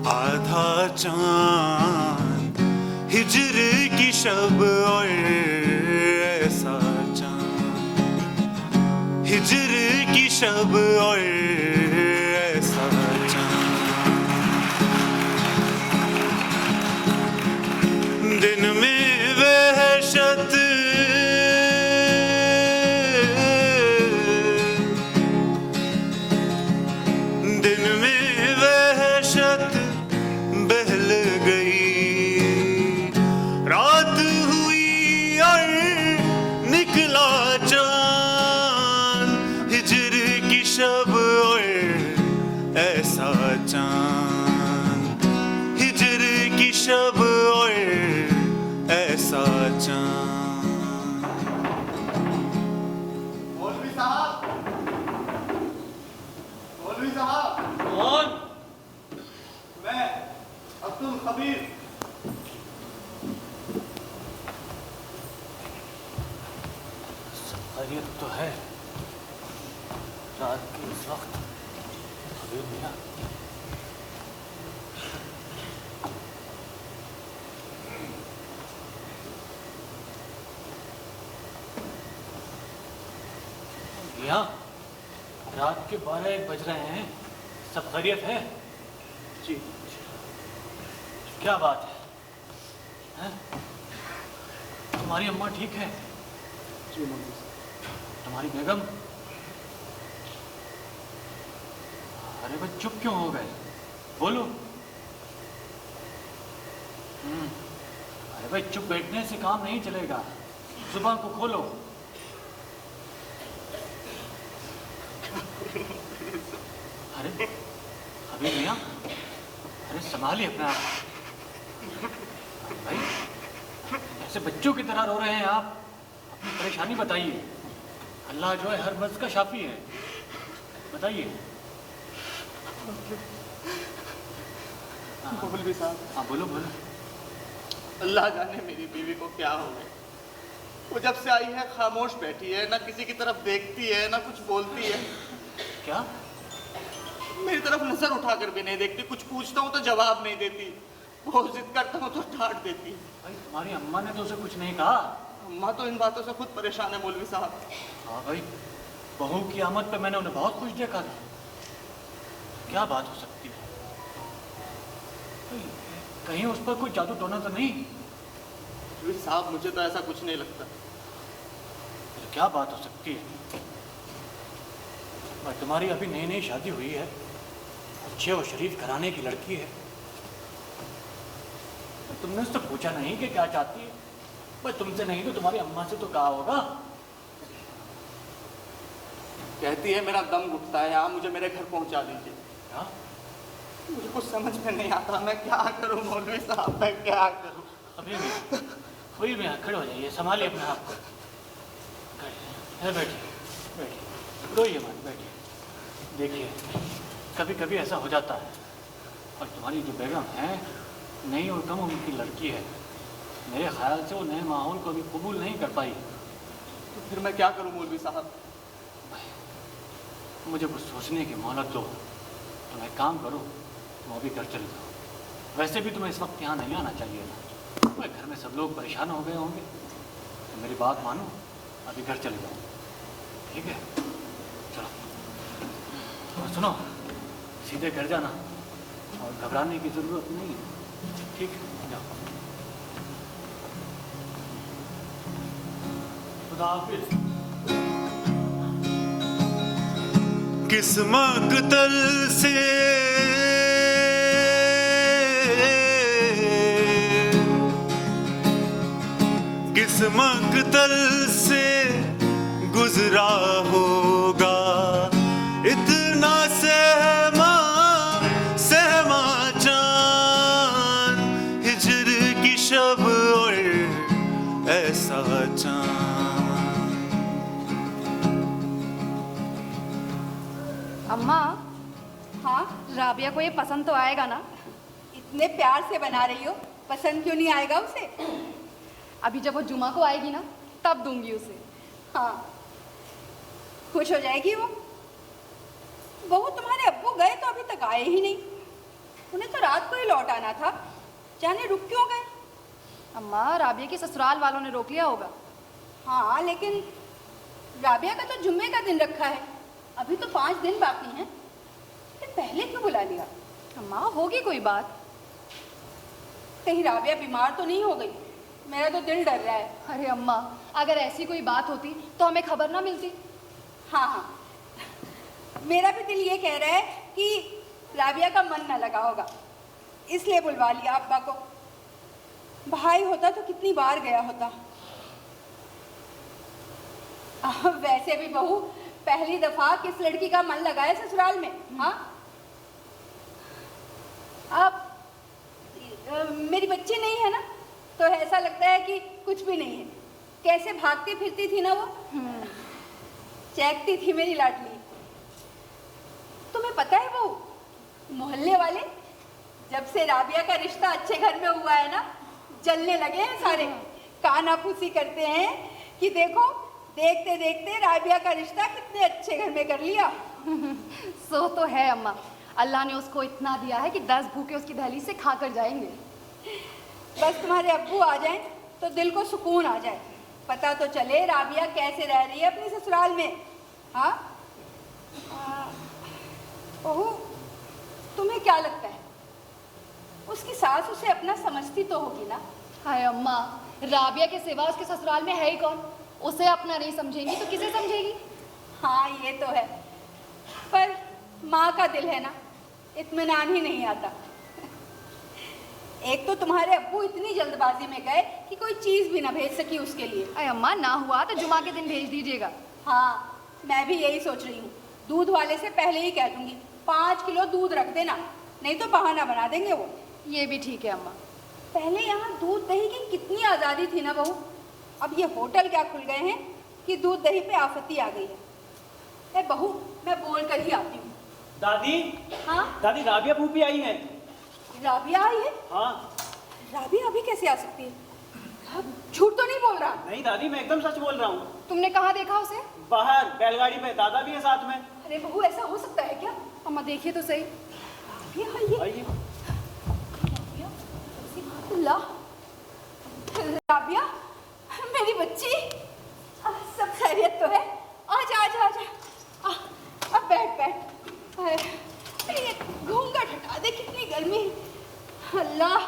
आधा चांद, हिज्र की शब और ऐसा चांद, हिज्र की शब और ऐसा चांद। दिन में वहशत दिन में वहशत बहल गई। रात हुई और निकला चांद, हिज्र की शब और ऐसा चांद, हिज्र की शब और ऐसा रात के इस वक्त हबीब मियां मियां, रात के 12-1 बज रहे हैं, सब खैरियत है? जी क्या बात है? तुम्हारी अम्मा ठीक है? जी मौलवी साहब। तुम्हारी बेगम? अरे भाई चुप क्यों हो गए? बोलो। अरे भाई चुप बैठने से काम नहीं चलेगा, जुबान को खोलो। अरे अभी मियां, अरे संभालिए अपने आप। अरे भाई ऐसे बच्चों की तरह रो रहे हैं आप, अपनी परेशानी बताइए। अल्लाह जो है हर मर्ज का शाफी है, बताइए। मौलवी साहब, हाँ बोलो बोलो। अल्लाह जाने मेरी बीवी को क्या हो गया। वो जब से आई है खामोश बैठी है, ना किसी की तरफ देखती है, ना कुछ बोलती है। क्या? मेरी तरफ नजर उठाकर भी नहीं देखती, कुछ पूछता हूँ तो जवाब नहीं देती, बहुत जिद करता हूँ तो डांट देती। भाई तुम्हारी अम्मा ने तो उसे कुछ नहीं कहा? अम्मा तो इन बातों से खुद परेशान है मौलवी साहब। हाँ भाई, बहू की आमद पे मैंने उन्हें बहुत खुश देखा था। क्या बात हो सकती है? कहीं उस पर कोई जादू टोना तो नहीं? मौलवी साहब मुझे तो ऐसा कुछ नहीं लगता। फिर क्या बात हो सकती है? भाई तुम्हारी अभी नई नई शादी हुई है, अच्छे और शरीफ घराने की लड़की है, तुमने उससे पूछा नहीं कि क्या चाहती है? भाई तुमसे नहीं तो तुम्हारी अम्मा से तो कहा होगा। कहती है मेरा दम घुटता है, आप मुझे मेरे घर पहुंचा दीजिए। क्या? मुझे कुछ समझ में नहीं आता, मैं क्या करूं मौलवी साहब, मैं क्या करूं। अभी में खड़े हो जाइए, संभालिए अपने आप को। बैठिए बैठिए, रोइए मत, बैठिए। देखिए कभी कभी ऐसा हो जाता है, और तुम्हारी जो बेगम है नई और कम उम्र की लड़की है, मेरे ख्याल से वो नए माहौल को भी कबूल नहीं कर पाई। तो फिर मैं क्या करूं मौलवी साहब? मुझे कुछ सोचने की मोहलत दो। तुम एक काम करो, तुम अभी घर चले जाओ। वैसे भी तुम्हें इस वक्त यहाँ नहीं आना चाहिए था, भाई घर में सब लोग परेशान हो गए होंगे। तो मेरी बात मानो, अभी घर चले जाओ, ठीक है? चलो, और सुनो, सीधे घर जाना और घबराने की ज़रूरत नहीं है, ठीक है? जाओ। खुदा हाफिज़। किस मकतल से किस मकतल से गुजरा होगा, इतना सहमा सहमा चांद, हिजर की शब और ऐसा चांद। अम्मा, हाँ राबिया को ये पसंद तो आएगा ना? इतने प्यार से बना रही हो, पसंद क्यों नहीं आएगा उसे? अभी जब वो जुमा को आएगी ना तब दूंगी उसे। हाँ, खुश हो जाएगी वो। बहू तुम्हारे अब्बू गए तो अभी तक आए ही नहीं, उन्हें तो रात को ही लौट आना था, जाने रुक क्यों गए? अम्मा, राबिया के ससुराल वालों ने रोक लिया होगा। हाँ, लेकिन राबिया का तो जुम्मे का दिन रखा है, अभी तो 5 दिन बाकी हैं, फिर पहले क्यों बुला लिया? अम्मा, होगी कोई बात। कहीं राबिया बीमार तो नहीं हो गई? मेरा तो दिल डर रहा है। अरे अम्मा, अगर ऐसी कोई बात होती तो हमें खबर ना मिलती। हाँ हाँ, मेरा भी दिल ये कह रहा है कि राबिया का मन ना लगा होगा, इसलिए बुलवा लिया अब्बा को। भाई होता तो कितनी बार गया होता। वैसे भी बहू पहली दफा किस लड़की का मन लगाए ससुराल में? हाँ, अब मेरी बच्ची नहीं है ना, तो ऐसा लगता है कि कुछ भी नहीं है। कैसे भागती फिरती थी ना वो, चहकती थी मेरी लाडली। तुम्हें पता है वो मोहल्ले वाले जब से राबिया का रिश्ता अच्छे घर में हुआ है ना, जलने लगे हैं सारे, कानाफूसी करते हैं कि देखो देखते देखते राबिया का रिश्ता कितने अच्छे घर में कर लिया। सो तो है अम्मा, अल्लाह ने उसको इतना दिया है कि 10 भूखे उसकी दहलीज से खा कर जाएंगे। बस तुम्हारे अब्बू आ जाएं तो दिल को सुकून आ जाए, पता तो चले राबिया कैसे रह रही है अपनी ससुराल में। हाँ बहू, तुम्हें क्या लगता है उसकी सास उसे अपना समझती तो होगी ना? हाय अम्मा, राबिया के सिवा उसके ससुराल में है ही कौन? उसे अपना नहीं समझेंगी तो किसे समझेगी? हाँ ये तो है, पर माँ का दिल है ना, इत्मीनान ही नहीं आता। एक तो तुम्हारे अब्बू इतनी जल्दबाजी में गए कि कोई चीज भी ना भेज सकी उसके लिए। अरे अम्मा, ना हुआ तो जुमा के दिन भेज दीजिएगा। हाँ मैं भी यही सोच रही हूँ, दूध वाले से पहले ही कह दूंगी 5 किलो दूध रख देना, नहीं तो बहाना बना देंगे वो। ये भी ठीक है अम्मा। पहले यहाँ दूध दही की कितनी आज़ादी थी ना बहू, अब ये होटल क्या खुल गए हैं कि दूध दही पे आफती आ गई है। बहू मैं बोल कर ही आती हूँ। दादी, हाँ दादी राबिया फूफी आई है। राबिया आई है? हाँ। राबिया अभी कैसे आ सकती है? अब झूठ तो नहीं बोल रहा? नहीं दादी, मैं एकदम सच बोल रहा हूँ। तुमने कहाँ देखा उसे? बाहर बैलगाड़ी में, दादा भी है साथ में। अरे बहू ऐसा हो सकता है क्या? अम्मा देखिए तो सही। राबिया आई है? आइए। अल्लाह, राबिया मेरी बच्ची, सब खैरियत तो है? आजा आजा आजा, अब बैठ बैठ। ये घूंघट हटा दे, कितनी गर्मी है। अल्लाह,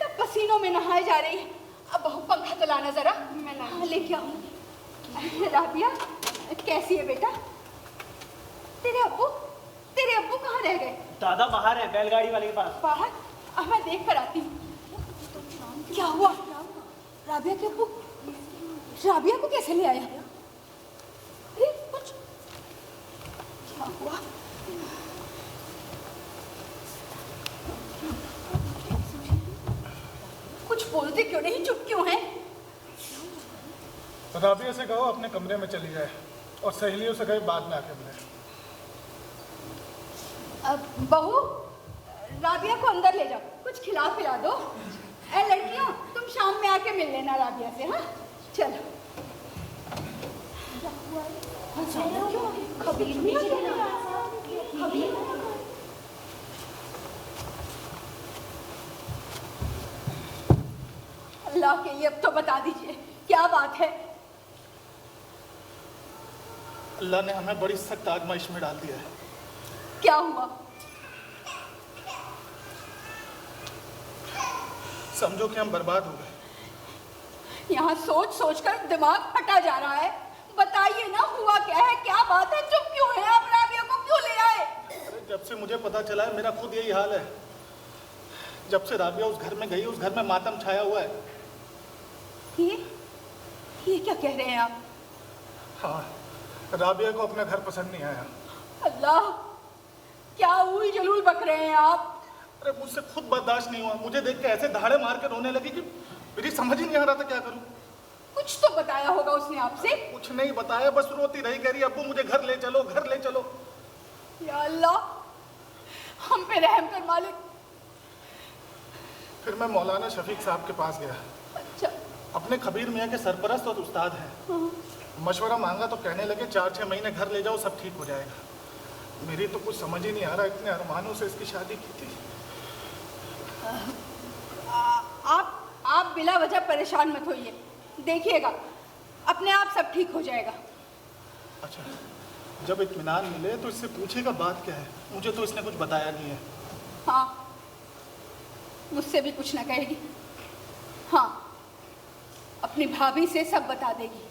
तब पसीनों में नहाए जा रही है। अब बहू पंखा तो लाना जरा, मैं लेके आऊँ। राबिया कैसी है बेटा? तेरे अब्बू कहाँ रह गए? दादा बाहर है बैलगाड़ी वाले के पास। बाहर? अब मैं देख कर आती हूँ। क्या हुआ? राबिया के अब्बू राबिया को कैसे ले आया? अरे कुछ क्या हुआ? कुछ बोलते क्यों नहीं, चुप क्यों हैं? राबिया से कहो अपने कमरे में चली जाए और सहेलियों से कहे बाद में आके मिले। बहू, राबिया को अंदर ले जाओ, कुछ खिला पिला दो। लड़कियों, तुम शाम में आके मिल लेना राबिया से। हाँ चलो। खबीर भी अल्लाह के लिए अब तो बता दीजिए क्या बात है? अल्लाह ने हमें बड़ी सख्त आजमाइश में डाल दिया है। क्या हुआ? समझो कि हम बर्बाद हो गए। यहाँ सोच सोच कर दिमाग फटा जा रहा है। बताइए ना, हुआ क्या है, क्या बात है? चुप क्यों है आप? राबिया को क्यों ले आए? अरे जब से मुझे पता चला है मेरा खुद यही हाल है। जब से राबिया उस घर में गई, उस घर में मातम छाया हुआ है। ये क्या कह रहे हैं आप? हाँ, राबिया को अपना घर पसंद नहीं आया। अल्लाह, क्या उल जलूल बक रहे हैं आप? अरे मुझसे खुद बर्दाश्त नहीं हुआ, मुझे देख के ऐसे दहाड़े मार के रोने लगी कि मेरी समझ ही नहीं आ रहा था क्या करूं। कुछ तो बताया होगा उसने आपसे? कुछ नहीं बताया, बस रोती रही, कह रही अब्बू मुझे घर ले चलो, घर ले चलो। या अल्लाह, हम पे रहम कर मालिक। फिर मैं मौलाना शफीक साहब के पास गया। अच्छा। अपने खबीर मियाँ के सरपरस्त और उस्ताद हैं। मशवरा मांगा तो कहने लगे 4-6 महीने घर ले जाओ, सब ठीक हो जाएगा। मेरी तो कुछ समझ ही नहीं आ रहा, इतने अरमानों से इसकी शादी की थी। आप बिला वजह परेशान मत होइए, देखिएगा अपने आप सब ठीक हो जाएगा। अच्छा, जब इत्मीनान मिले तो इससे पूछेगा बात क्या है, मुझे तो इसने कुछ बताया नहीं है। हाँ, मुझसे भी कुछ ना कहेगी। हाँ, अपनी भाभी से सब बता देगी।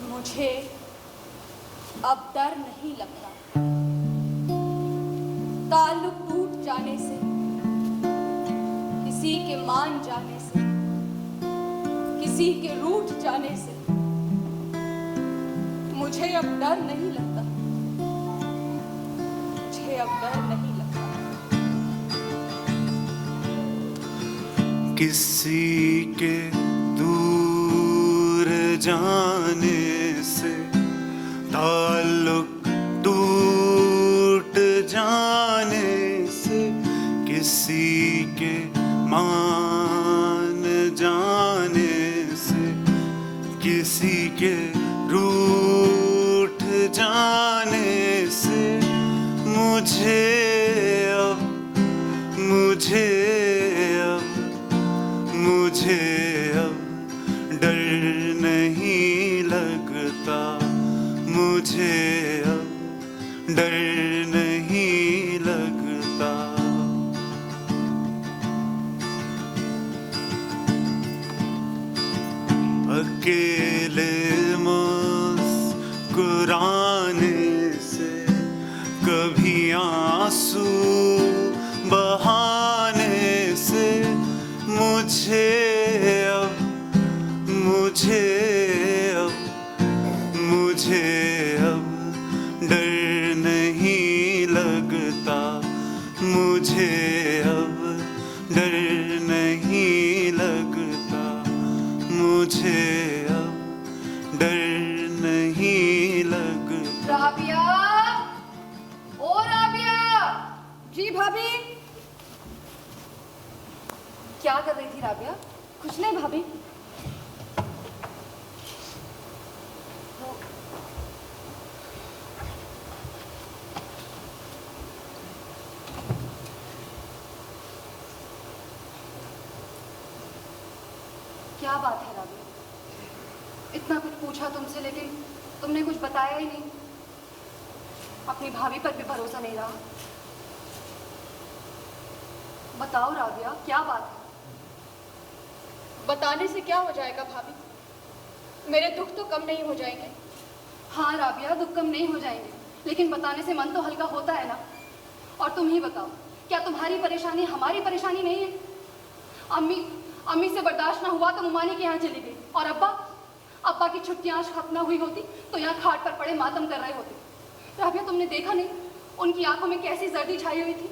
मुझे अब डर नहीं लगता ताल्लुक टूट जाने से, किसी के मान जाने से, किसी के रूठ जाने से। मुझे अब डर नहीं लगता, मुझे अब डर नहीं लगता। किसी के दूर जाने से, ताल्लुक टूट जाने से, किसी के मान जाने से, किसी के रूठ जाने से, मुझे अब डर नहीं लगता, मुझे अब डर नहीं लगता। अकेले मुस्कुराने से, कभी आंसू बहाने से, मुझे अब डर नहीं लगता, मुझे अब डर नहीं लगता, मुझे अब डर नहीं लगता। राबिया, ओ राबिया। जी भाभी। क्या कर रही थी राबिया? कुछ नहीं भाभी। क्या बात है राबिया? इतना कुछ पूछा तुमसे लेकिन तुमने कुछ बताया ही नहीं। अपनी भाभी पर भी भरोसा नहीं रहा। बताओ राबिया, क्या बात है? बताने से क्या हो जाएगा भाभी? मेरे दुख तो कम नहीं हो जाएंगे। हाँ राबिया, दुख कम नहीं हो जाएंगे, लेकिन बताने से मन तो हल्का होता है ना। और तुम ही बताओ, क्या तुम्हारी परेशानी हमारी परेशानी नहीं है? अम्मी से बर्दाश्त ना हुआ तो मुमानी के यहाँ चली गई, और अब्बा की छुट्टियाँ आज खत्म ना हुई होती तो यहाँ खाट पर पड़े मातम कर रहे होते। राबिया, तुमने देखा नहीं उनकी आंखों में कैसी जर्दी छाई हुई थी?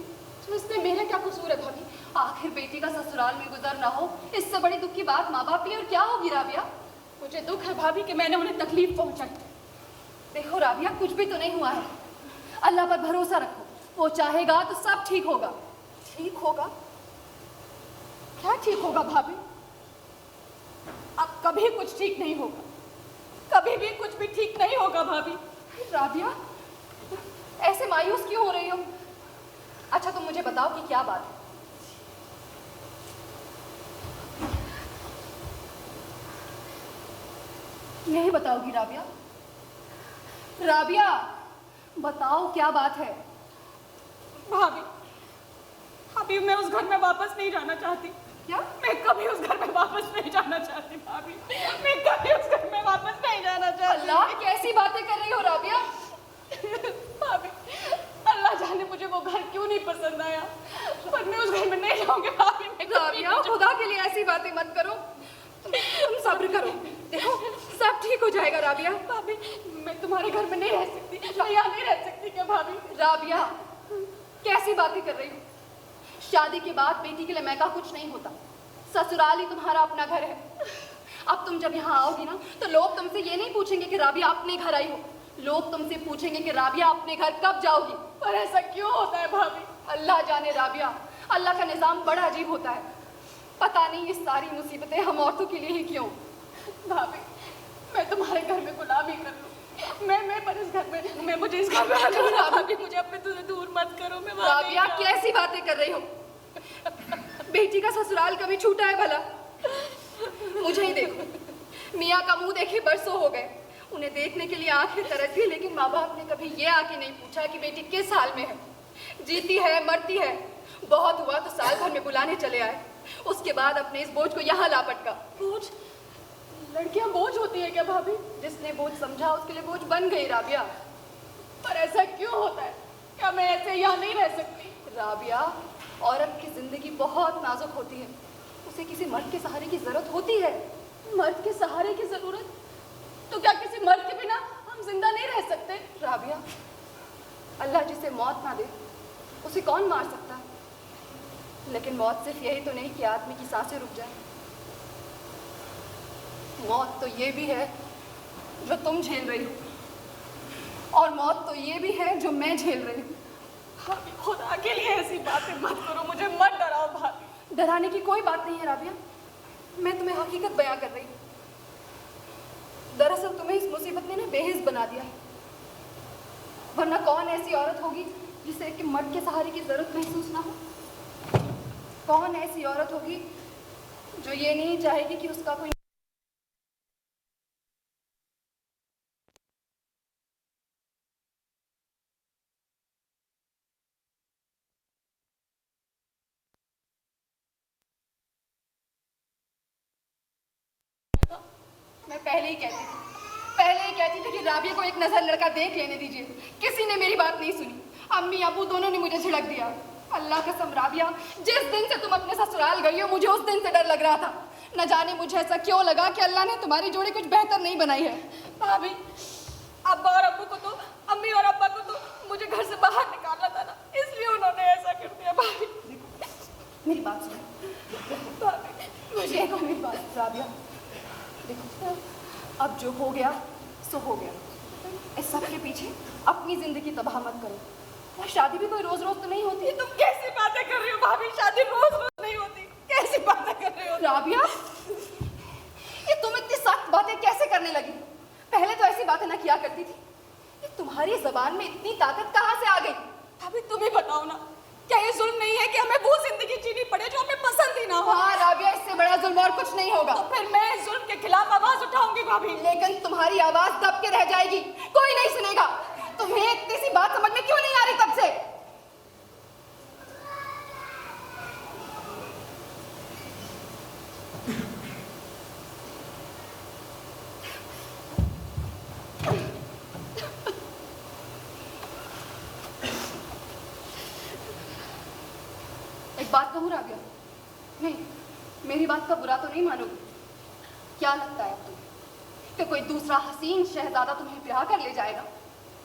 तो इसमें मेरा क्या कसूर है भाभी? आखिर बेटी का ससुराल में गुजर ना हो, इससे बड़ी दुख की बात माँ बाप की और क्या होगी राबिया? मुझे दुख है भाभी कि मैंने उन्हें तकलीफ पहुंचाई। देखो राबिया, कुछ भी तो नहीं हुआ है। अल्लाह पर भरोसा रखो, वो चाहेगा तो सब ठीक होगा। ठीक होगा? क्या ठीक होगा भाभी? अब कभी कुछ ठीक नहीं होगा, कभी भी कुछ भी ठीक नहीं होगा भाभी। राबिया, ऐसे मायूस क्यों हो रही हो? अच्छा तुम मुझे बताओ कि क्या बात है? नहीं बताओगी राबिया? राबिया, बताओ क्या बात है? भाभी, अभी मैं उस घर में वापस नहीं जाना चाहती। क्या? मैं कभी उस घर में वापस नहीं जाना चाहती भाभी। मैं कभी उस घर में वापस नहीं जाना चाहती। अल्लाह, कैसी बातें कर रही हो राबिया? भाभी, अल्लाह जाने मुझे वो घर क्यों नहीं पसंद आया, पर मैं उस घर में नहीं जाऊंगी भाभी। मैं राबिया, खुदा के लिए ऐसी बातें मत करो। तुम सब्र करो, देखो सब ठीक हो जाएगा राबिया। भाभी, मैं तुम्हारे घर में नहीं रह सकती, मैं यहाँ नहीं रह सकती क्या भाभी? राबिया, कैसी बातें कर रही हो? शादी के बाद बेटी के लिए मैका कुछ नहीं होता, ससुराल ही तुम्हारा अपना घर है। अब तुम जब यहाँ आओगी ना तो लोग तुमसे ये नहीं पूछेंगे कि राबिया अपने घर आई हो, लोग तुमसे पूछेंगे कि राबिया अपने घर कब जाओगी। पर ऐसा क्यों होता है भाभी? अल्लाह जाने राबिया, अल्लाह का निज़ाम बड़ा अजीब होता है। पता नहीं ये सारी मुसीबतें हम औरतों के लिए ही क्यों। भाभी, मैं तुम्हारे घर में गुलामी कर लूं, मैं पर इस घर में, मैं मुझे इस घर में भाभी, मुझे अपने तुझे दूर मत करो। मैं राबिया, कैसी बातें कर रही हो? बेटी का ससुराल कभी छूटा है भला? मुझे ही देखो, मियाँ का मुंह देखे बरसों हो गए, उन्हें देखने के लिए आंखें तरस गई, लेकिन माँ बाप ने कभी ये आके नहीं पूछा कि बेटी किस हाल में है, जीती है मरती है। बहुत हुआ तो साल भर में बुलाने चले आए, उसके बाद अपने इस बोझ को यहाँ लापटका। बोझ? लड़कियां बोझ होती है क्या भाभी? जिसने बोझ समझा उसके लिए बोझ बन गई राबिया। पर ऐसा क्यों होता है? क्या मैं ऐसे यहाँ नहीं रह सकती? राबिया, औरत की जिंदगी बहुत नाजुक होती है, उसे किसी मर्द के सहारे की जरूरत होती है। मर्द के सहारे की जरूरत? तो क्या किसी मर्द के बिना हम जिंदा नहीं रह सकते? राबिया, अल्लाह जिसे मौत ना दे उसे कौन मार सकता है? लेकिन मौत सिर्फ यही तो नहीं कि आदमी की सांसें रुक जाए। मौत तो ये भी है जो तुम झेल रही हो, और मौत तो ये भी है जो मैं झेल रही हूँ। भाभी खुदा के लिए ऐसी बातें मत करो, मुझे मत डराओ भाभी। डराने की कोई बात नहीं है राबिया, मैं तुम्हें हकीकत बयां कर रही हूँ। दरअसल तुम्हें इस मुसीबत ने ना बेहिस बना दिया है, वरना कौन ऐसी औरत होगी जिसे कि मर्द के सहारे की जरूरत महसूस ना हो? कौन ऐसी औरत होगी जो ये नहीं चाहेगी कि उसका कोई मैं पहले ही कहती थी कि राबिया को एक नजर लड़का देख लेने दीजिए। किसी ने मेरी बात नहीं सुनी। अम्मी अबू दोनों ने मुझे झिड़क दिया। अल्लाह कसम राबिया, जिस दिन से तुम अपने ससुराल गई हो मुझे उस दिन से डर लग रहा था। न जाने मुझे ऐसा क्यों लगा कि अल्लाह ने तुम्हारी जोड़ी कुछ बेहतर नहीं बनाई है। भाभी अब्बा और अब्बू को तो, अम्मी और अब्बा को तो मुझे घर से बाहर निकालना था ना, इसलिए उन्होंने ऐसा कर दिया। भाभी मेरी बात सुनो भाभी, मुझे एक और मेरी बात राबिया, देखो अब जो हो गया सो हो गया। इस सब के पीछे अपनी जिंदगी तबाह मत करो। और शादी भी कोई रोज रोज तो नहीं होती। तुम कैसी बातें कर रही हो भाभी? शादी रोज रोज नहीं होती। कैसी बातें कर रही हो राबिया? ये तुम इतनी सख्त बातें कैसे करने लगी? पहले तो ऐसी बातें ना किया करती थी। ये तुम्हारी जबान में इतनी ताकत कहाँ से आ गई? भाभी तुम ही बताओ ना, क्या ये जुल्म नहीं है कि हमें वो जिंदगी जीनी पड़े जो हमें पसंद ही ना हो? हाँ राबिया, इससे बड़ा जुल्म और कुछ नहीं होगा। तो फिर मैं इस जुल्म के खिलाफ आवाज उठाऊंगी भाभी। लेकिन तुम्हारी आवाज दब के रह जाएगी, कोई नहीं सुनेगा। तुम्हें इतनी सी बात समझ में क्यों नहीं आ रही तब से? एक बात कहूँ राबिया, नहीं मेरी बात का बुरा तो नहीं मानोगी? क्या लगता है तुम्हें कि कोई दूसरा हसीन शहजादा तुम्हें ब्याह कर ले जाएगा,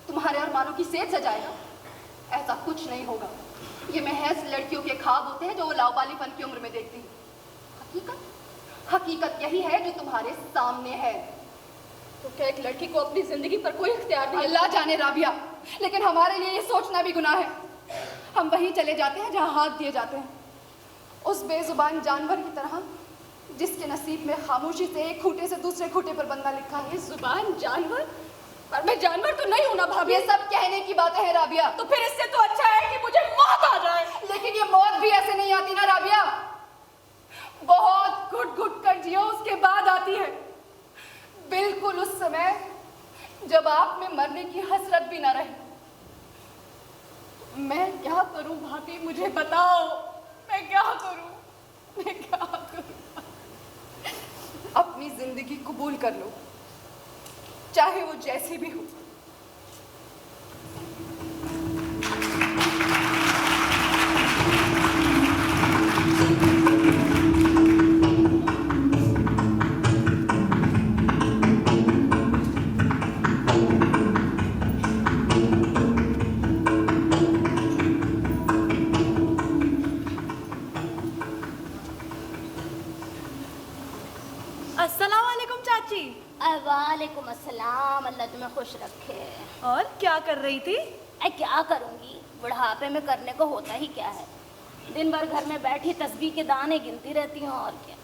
तुम्हारे अरमानों की सेज सजाएगा? ऐसा कुछ नहीं होगा। ये महज लड़कियों के ख्वाब होते हैं जो वो लावालिपन की उम्र में देखती हैं। हकीकत यही है जो तुम्हारे सामने है। तो क्या एक लड़की को अपनी जिंदगी पर कोई इख्तियार नहीं? अल्लाह जाने राबिया, लेकिन हमारे लिए ये सोचना भी गुनाह है। हम वहीं चले जाते हैं जहाँ हाथ दिए जाते हैं, उस बेजुबान जानवर की तरह जिसके नसीब में खामोशी से एक खूंटे से दूसरे खूंटे पर बंदा लिखा है। जुबान जानवर? पर मैं जानवर तो नहीं हूं ना भाभी। ये सब कहने की बातें हैं राबिया। तो फिर इससे तो अच्छा है कि मुझे मौत आ जाए। लेकिन ये मौत भी ऐसे नहीं आती ना राबिया, बहुत घुट घुट कर जियो उसके बाद आती है। बिल्कुल उस समय जब आप में मरने की हसरत भी ना रहे। मैं क्या करूं भाभी, मुझे बताओ, मैं क्या करूं? मैं क्या करूं? अपनी जिंदगी कबूल कर लो, चाहे वो जैसी भी हो। अस्सलाम वालेकुम चाची। वालेकुम अस्सलाम, अल्लाह तुम्हें खुश रखे। और क्या कर रही थी? क्या करूंगी, बुढ़ापे में करने को होता ही क्या है। दिन भर घर में बैठी तस्बीह के दाने गिनती रहती हूँ, और क्या।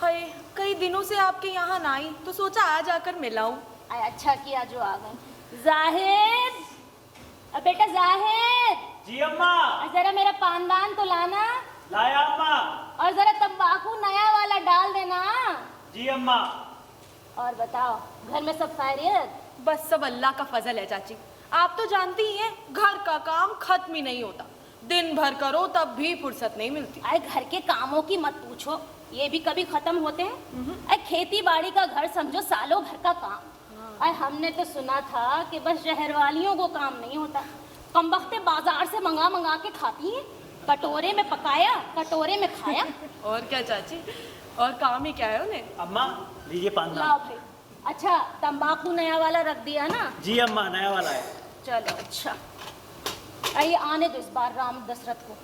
हाय, कई दिनों से आपके यहाँ ना आई तो सोचा आज आकर मिलाऊं। अच्छा किया जो आ गए। जाहिद, बेटा जाहिद। जी अम्मा। जरा मेरा पानदान तो लाना। लाया अम्मा। और जरा तंबाकू नया वाला डाल देना। जी अम्मा। और बताओ, घर में सब खैरियत? बस सब अल्लाह का फजल है चाची। आप तो जानती ही हैं, घर का काम खत्म ही नहीं होता। दिन भर करो तब भी फुर्सत नहीं मिलती। अरे घर के कामों की मत पूछो, ये भी कभी खत्म होते हैं? अरे खेती बाड़ी का घर समझो सालों भर का काम। अरे हमने तो सुना था कि बस शहर वालियों को काम नहीं होता, कमबख्ते बाजार से मंगा मंगा के खाती हैं। कटोरे में पकाया, कटोरे में खाया। और क्या चाची, और काम ही क्या है उन्हें। अम्मा लीजिए पान। लाओ भाई। अच्छा, तंबाकू नया वाला रख दिया ना? जी अम्मा, नया वाला है। चलो अच्छा। आइए आने दो इस बार राम दशरथ को।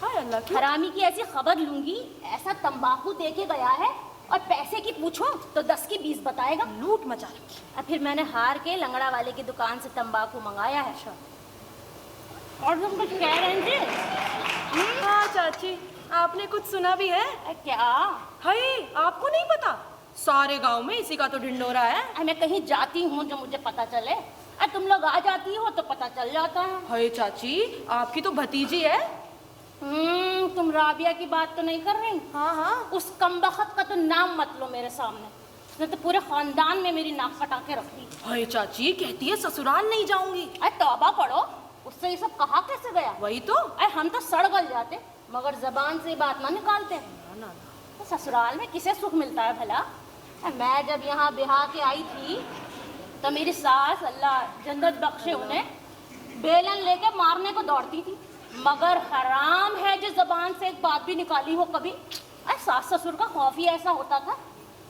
हाय अल्लाह, क्यों? हरामी की ऐसी खबर लूंगी, ऐसा तंबाकू दे के गया है और पैसे की पूछो तो 10 की 20 बताएगा। लूट मचा रखी। और फिर मैंने हार के लंगड़ा वाले की दुकान से तंबाकू मंगाया है। और तुम कुछ कह रहे थे? हाँ चाची, आपने कुछ सुना भी है? क्या? हाय, आपको नहीं पता? सारे गांव में इसी का तो ढिंढोरा है। मैं कहीं जाती हूँ जो मुझे पता चले, और तुम लोग आ जाती हो तो पता चल जाता है। हाय चाची, आपकी तो भतीजी है। तुम राबिया की बात तो नहीं कर रही? हाँ हाँ। उस कमबख्त का तो नाम मत लो मेरे सामने, उसने तो पूरे खानदान में मेरी नाक कटा के रख दी। हाय चाची, कहती है ससुराल नहीं जाऊंगी। अरे तौबा पढ़ो, उससे ये सब कहा कैसे गया? वही तो। अरे हम तो सड़ गल जाते मगर जबान से बात ना निकालते। तो ससुराल में किसे सुख मिलता है भला? मैं जब यहाँ बिहार के आई थी तो मेरी सास, अल्लाह जन्नत बख्शे उन्हें, बेलन लेके मारने को दौड़ती थी, मगर हराम है जो जबान से एक बात भी निकाली हो कभी। अरे सास ससुर का खौफ ही ऐसा होता था।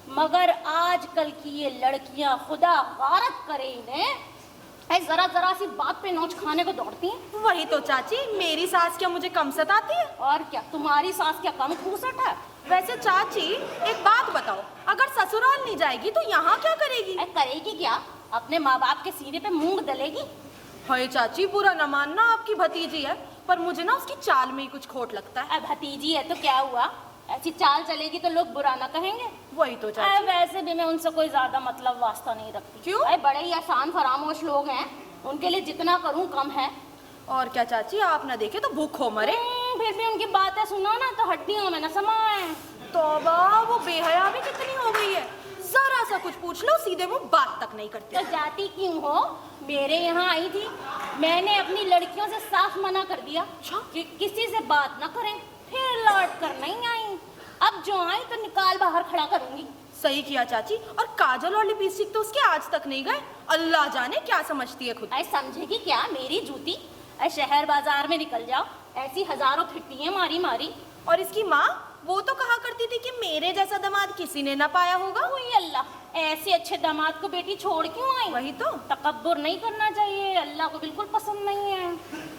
मगर आजकल की ये लड़कियां, खुदा गारत करे इन्हें, जरा जरा सी बात पे नोच खाने को दौड़ती हैं। वही तो चाची, मेरी सास क्या मुझे कम सताती है? और क्या, तुम्हारी सास क्या कम खूसट है? वैसे चाची एक बात बताओ, अगर ससुराल नहीं जाएगी तो यहाँ क्या करेगी? करेगी क्या? अपने माँ बाप के सीने पे मूंग दलेगी। हाय चाची, बुरा न मानना, आपकी भतीजी है, पर मुझे ना उसकी चाल में ही कुछ खोट लगता है। भतीजी है तो क्या हुआ, ऐसी चाल चलेगी तो लोग बुरा ना कहेंगे। वही तो चाची। वैसे भी मैं उनसे कोई ज्यादा मतलब वास्ता नहीं रखती। क्यों? बड़े ही आसान फरामोश लोग हैं, उनके लिए जितना करूं कम है। और क्या चाची, आप ना देखे तो भूख हो मरे। फिर भी उनकी बातें सुनो ना तो हड्डियों में न समाए। तौबा, वो बेहया भी कितनी हो गई है, जरा सा कुछ पूछ लो सीधे मुंह बात तक नहीं करती। तो जाती क्यों हो? मेरे यहाँ आई थी, मैंने अपनी लड़कियों से साफ मना कर दिया कि किसी से बात ना करें, फिर लौट कर नहीं आई। अब जो आई तो निकाल बाहर खड़ा करूंगी। सही किया चाची। और काजल और लिपस्टिक तो उसके आज तक नहीं गए, अल्लाह जाने क्या समझती है खुद। समझेगी क्या मेरी जूती? शहर बाजार में निकल जाओ, ऐसी हजारों फिट्टियां मारी मारी। और इसकी माँ, वो तो कहा करती थी कि मेरे जैसा दामाद किसी ने ना पाया होगा। वही अल्लाह, ऐसे अच्छे दामाद को बेटी छोड़ क्यों आई? वही तो। तकब्बुर नहीं करना चाहिए, अल्लाह को बिल्कुल पसंद नहीं है।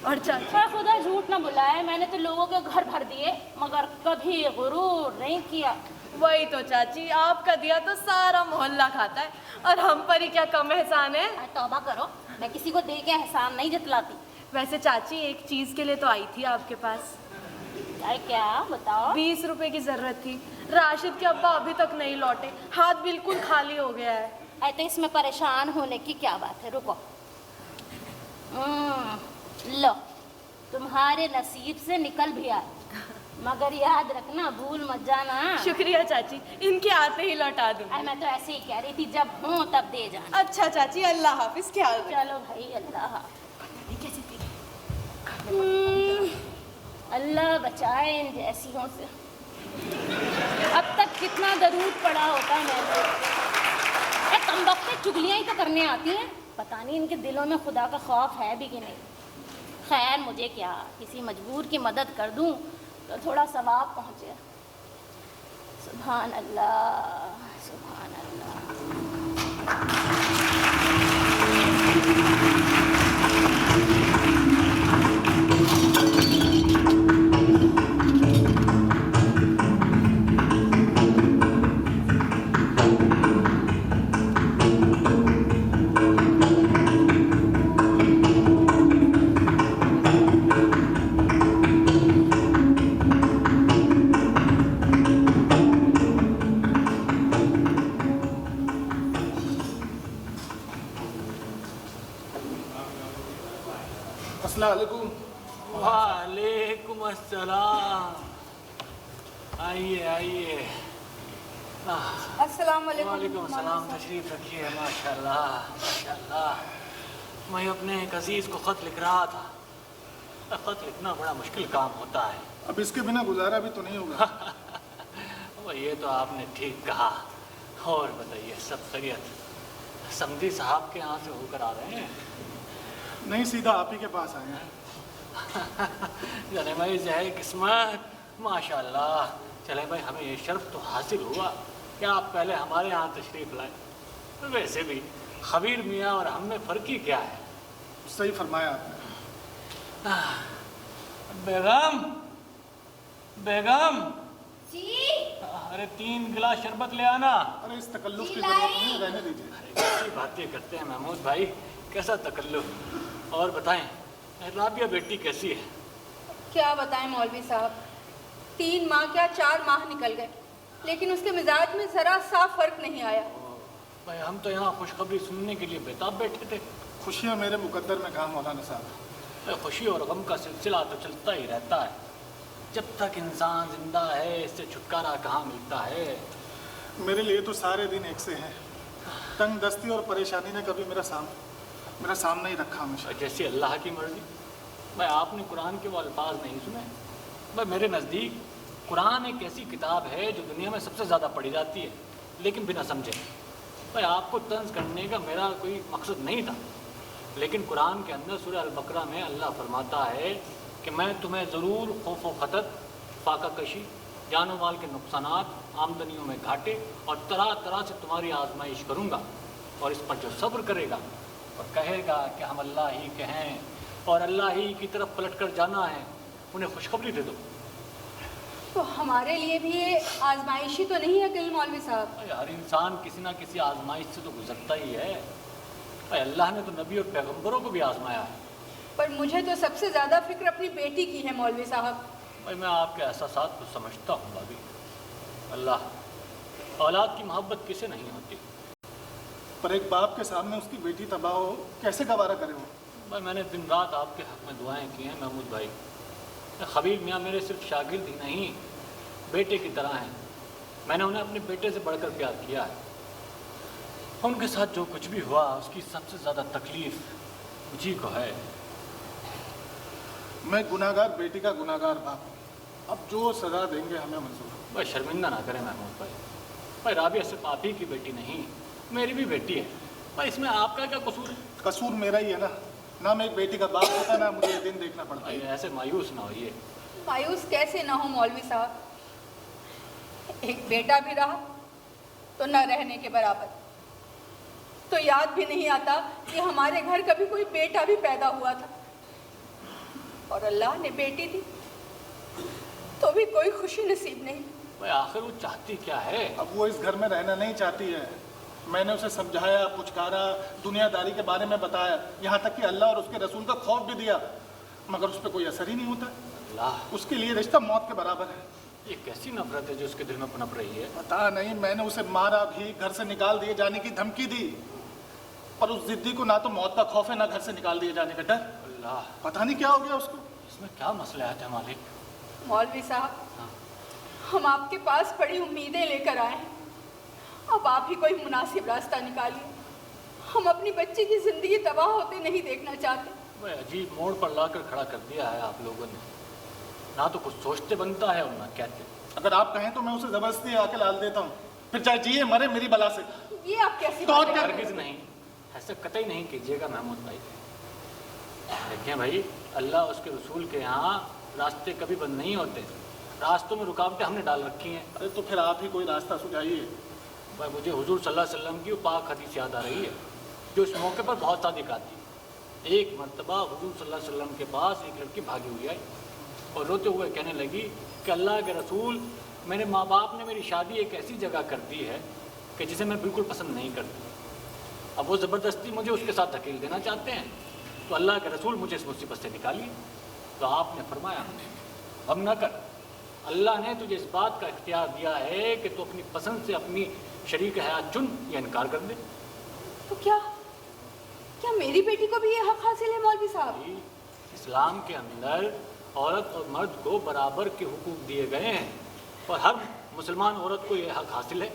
और चाचा, खुदा झूठ ना बुलाए, मैंने तो लोगों के घर भर दिए मगर कभी गुरूर नहीं किया। वही तो चाची, आपका दिया तो सारा मोहल्ला खाता है, और हम पर ही क्या कम एहसान है। तौबा करो, मैं किसी को दे के एहसान नहीं जतलाती। वैसे चाची, एक चीज के लिए तो आई थी आपके पास। अरे क्या, बताओ। 20 रुपए की जरूरत थी। राशिद के अब्बा अभी तक नहीं लौटे, हाथ बिल्कुल खाली हो गया है। अरे तो इसमें परेशान होने की क्या बात है, रुको। लो, तुम्हारे नसीब से निकल भी आए, मगर याद रखना, भूल मत जाना। शुक्रिया चाची, इनके आते ही लौटा दूँ। मैं तो ऐसे ही कह रही थी, जब हूँ तब दे जाना। अच्छा चाची, अल्लाह हाफिज। क्या चलो भाई, अल्लाह अल्लाह बचाए इन जैसियों से। अब तक कितना दरूद पड़ा होता है मेरे। कम वक्त चुगलियाँ ही तो करने आती हैं, पता नहीं इनके दिलों में खुदा का खौफ है भी कि नहीं। खैर, मुझे क्या, किसी मजबूर की मदद कर दूं तो थोड़ा सवाब पहुँचे। सुभान अल्लाह, सुभान अल्लाह। वालेकुम अस्सलाम। आइए आइए। अस्सलाम वालेकुम अस्सलाम, तशरीफ रखिए। माशाल्लाह माशाल्लाह। मैं अपने एक अजीज को ख़त लिख रहा था। ख़त लिखना बड़ा मुश्किल काम होता है। अब इसके बिना गुजारा भी तो नहीं होगा। वो ये तो आपने ठीक कहा। और बताइए, सब खैरियत? समधी साहब के यहाँ से होकर आ रहे हैं? नहीं, सीधा आप ही के पास आए हैं। चले भाई, जय किस्मत, माशाल्लाह। चले भाई, हमें ये शर्फ तो हासिल हुआ कि आप पहले हमारे यहाँ तशरीफ़ लाए। वैसे भी खबीर मियाँ और हम में फ़र्क ही क्या है? सही फरमाया आपने। बेगम, बेगम, जी अरे 3 गिलास शरबत ले आना। अरे इस तकल्लुफ की जरूरत नहीं है, रहने दीजिए। कैसी बातें करते हैं महमूद भाई, कैसा तकल्लुफ। और बताएं, राबिया बेटी कैसी है? क्या बताएं मौलवी साहब, 3 माह क्या 4 माह निकल गए, लेकिन उसके मिजाज में जरा सा फर्क नहीं आया। भाई हम तो यहाँ खुशखबरी सुनने के लिए बेताब बैठे थे। खुशियाँ मेरे मुकद्दर में कहाँ मौलाना साहब। खुशी और गम का सिलसिला तो चलता ही रहता है। जब तक इंसान जिंदा है इससे छुटकारा कहाँ मिलता है। मेरे लिए तो सारे दिन एक से हैं। तंग दस्ती और परेशानी ने कभी मेरा सामने ही रखा हमेशा। जैसे अल्लाह की मर्जी। भाई आपने कुरान के वो अल्फाज नहीं सुने? भाई मेरे नज़दीक कुरान एक ऐसी किताब है जो दुनिया में सबसे ज़्यादा पढ़ी जाती है, लेकिन बिना समझे। भाई आपको तंज करने का मेरा कोई मकसद नहीं था, लेकिन कुरान के अंदर सूरह अल-बकरा में अल्लाह फरमाता है कि मैं तुम्हें ज़रूर खौफ व खतर, फाका कशी, जानो माल के नुकसानात, आमदनियों में घाटे और तरह तरह से तुम्हारी आजमाइश करूँगा, और इस पर जो सब्र करेगा और कहेगा कि हम अल्लाह ही के हैं और अल्लाह ही की तरफ पलट कर जाना है, उन्हें खुशखबरी दे दो। तो हमारे लिए भी ये आजमाइशी तो नहीं है कल मौलवी साहब? हर इंसान किसी ना किसी आजमाइश से तो गुजरता ही है। भाई अल्लाह ने तो नबी और पैगम्बरों को भी आजमाया है। पर मुझे तो सबसे ज़्यादा फिक्र अपनी बेटी की है मौलवी साहब। भाई मैं आपके एहसासात को समझता हूँ भाभी। अल्लाह औलाद की मोहब्बत किसे नहीं होती, पर एक बाप के सामने उसकी बेटी तबाह हो, कैसे गवारा करे वो? भाई मैंने दिन रात आपके हक़ में दुआएं की हैं महमूद भाई। खबीर मियाँ मेरे सिर्फ शागिर्द ही नहीं, बेटे की तरह हैं। मैंने उन्हें अपने बेटे से बढ़कर प्यार किया है। उनके साथ जो कुछ भी हुआ उसकी सबसे ज़्यादा तकलीफ़ मुझी को है। मैं गुनाहगार बेटी का गुनाहगार बाप हूँ। अब जो सज़ा देंगे हमें मंजूर। भाई शर्मिंदा ना करें महमूद भाई। भाई राबिया सिर्फ आप ही की बेटी नहीं, मेरी भी बेटी है। भाई इसमें आपका क्या कसूर है? कसूर मेरा ही है ना मैं एक बेटी का बाप होता, ना मुझे ये दिन देखना पड़ता भाई है। ऐसे मायूस ना होइए। मायूस कैसे ना हो मौलवी साहब, एक बेटा भी रहा तो न रहने के बराबर। तो याद भी नहीं आता कि हमारे घर कभी कोई बेटा भी पैदा हुआ था, और अल्लाह ने बेटी दी तो भी कोई खुशी नसीब नहीं। भाई आखिर वो चाहती क्या है? अब वो इस घर में रहना नहीं चाहती है। मैंने उसे समझाया, पुचकारा, दुनियादारी के बारे में बताया, यहाँ तक कि अल्लाह और उसके रसूल का खौफ भी दिया, मगर उस पर कोई असर ही नहीं होता। अल्लाह, उसके लिए रिश्ता मौत के बराबर है। ये कैसी नफरत है जो उसके दिल में पनप रही है? पता नहीं, मैंने उसे मारा भी, घर से निकाल दिए जाने की धमकी दी, पर उस जिद्दी को ना तो मौत का खौफ है ना घर से निकाल दिए जाने का डर। अल्लाह, पता नहीं क्या हो गया उसको। इसमें क्या मसला है मालिक? मौलवी साहब, हम आपके पास बड़ी उम्मीदें लेकर आए हैं, अब आप ही कोई मुनासिब रास्ता निकालिए। हम अपनी बच्ची की जिंदगी तबाह होते नहीं देखना चाहते। भाई अजीब मोड़ पर लाकर खड़ा कर दिया है आप लोगों ने। ना तो कुछ सोचते बनता है और ना कहते। अगर आप कहें तो मैं उसे जबरदस्ती आके लाल देता हूँ, फिर चाहे जिए मरे मेरी बला से। ये आप कैसी तो बात कर रहे हैं? हरगिज़ नहीं, ऐसा कतई नहीं कीजिएगा महमूद भाई। देखें भाई, अल्लाह उसके रसूल के यहाँ रास्ते कभी बंद नहीं होते। रास्तों में रुकावटें हमने डाल रखी हैं। अरे तो फिर आप ही कोई रास्ता सुझाइए। भाई मुझे हुजूर सल्लल्लाहु अलैहि वसल्लम की वो पाक हदीस याद आ रही है जो इस मौके पर बहुत सादिक आती है। एक मरतबा हुजूर सल्लल्लाहु अलैहि वसल्लम के पास एक लड़की भागी हुई आई और रोते हुए कहने लगी कि अल्लाह के रसूल, मेरे माँ बाप ने मेरी शादी एक ऐसी जगह कर दी है कि जिसे मैं बिल्कुल पसंद नहीं करती। अब वो ज़बरदस्ती मुझे उसके साथ धकेल देना चाहते हैं, तो अल्लाह के रसूल मुझे इस मुसीबत से निकालिए। तो आपने फरमाया, हम न कर, अल्लाह ने तुझे इस बात का इख्तियार दिया है कि तू अपनी पसंद से अपनी शरीक हयात चुन या इनकार कर दे। तो क्या मेरी बेटी को भी ये हक हासिल है मौलवी साहब? इस्लाम के अंदर औरत और मर्द को बराबर के हुकूक दिए गए हैं और हर मुसलमान औरत को ये हक हासिल है।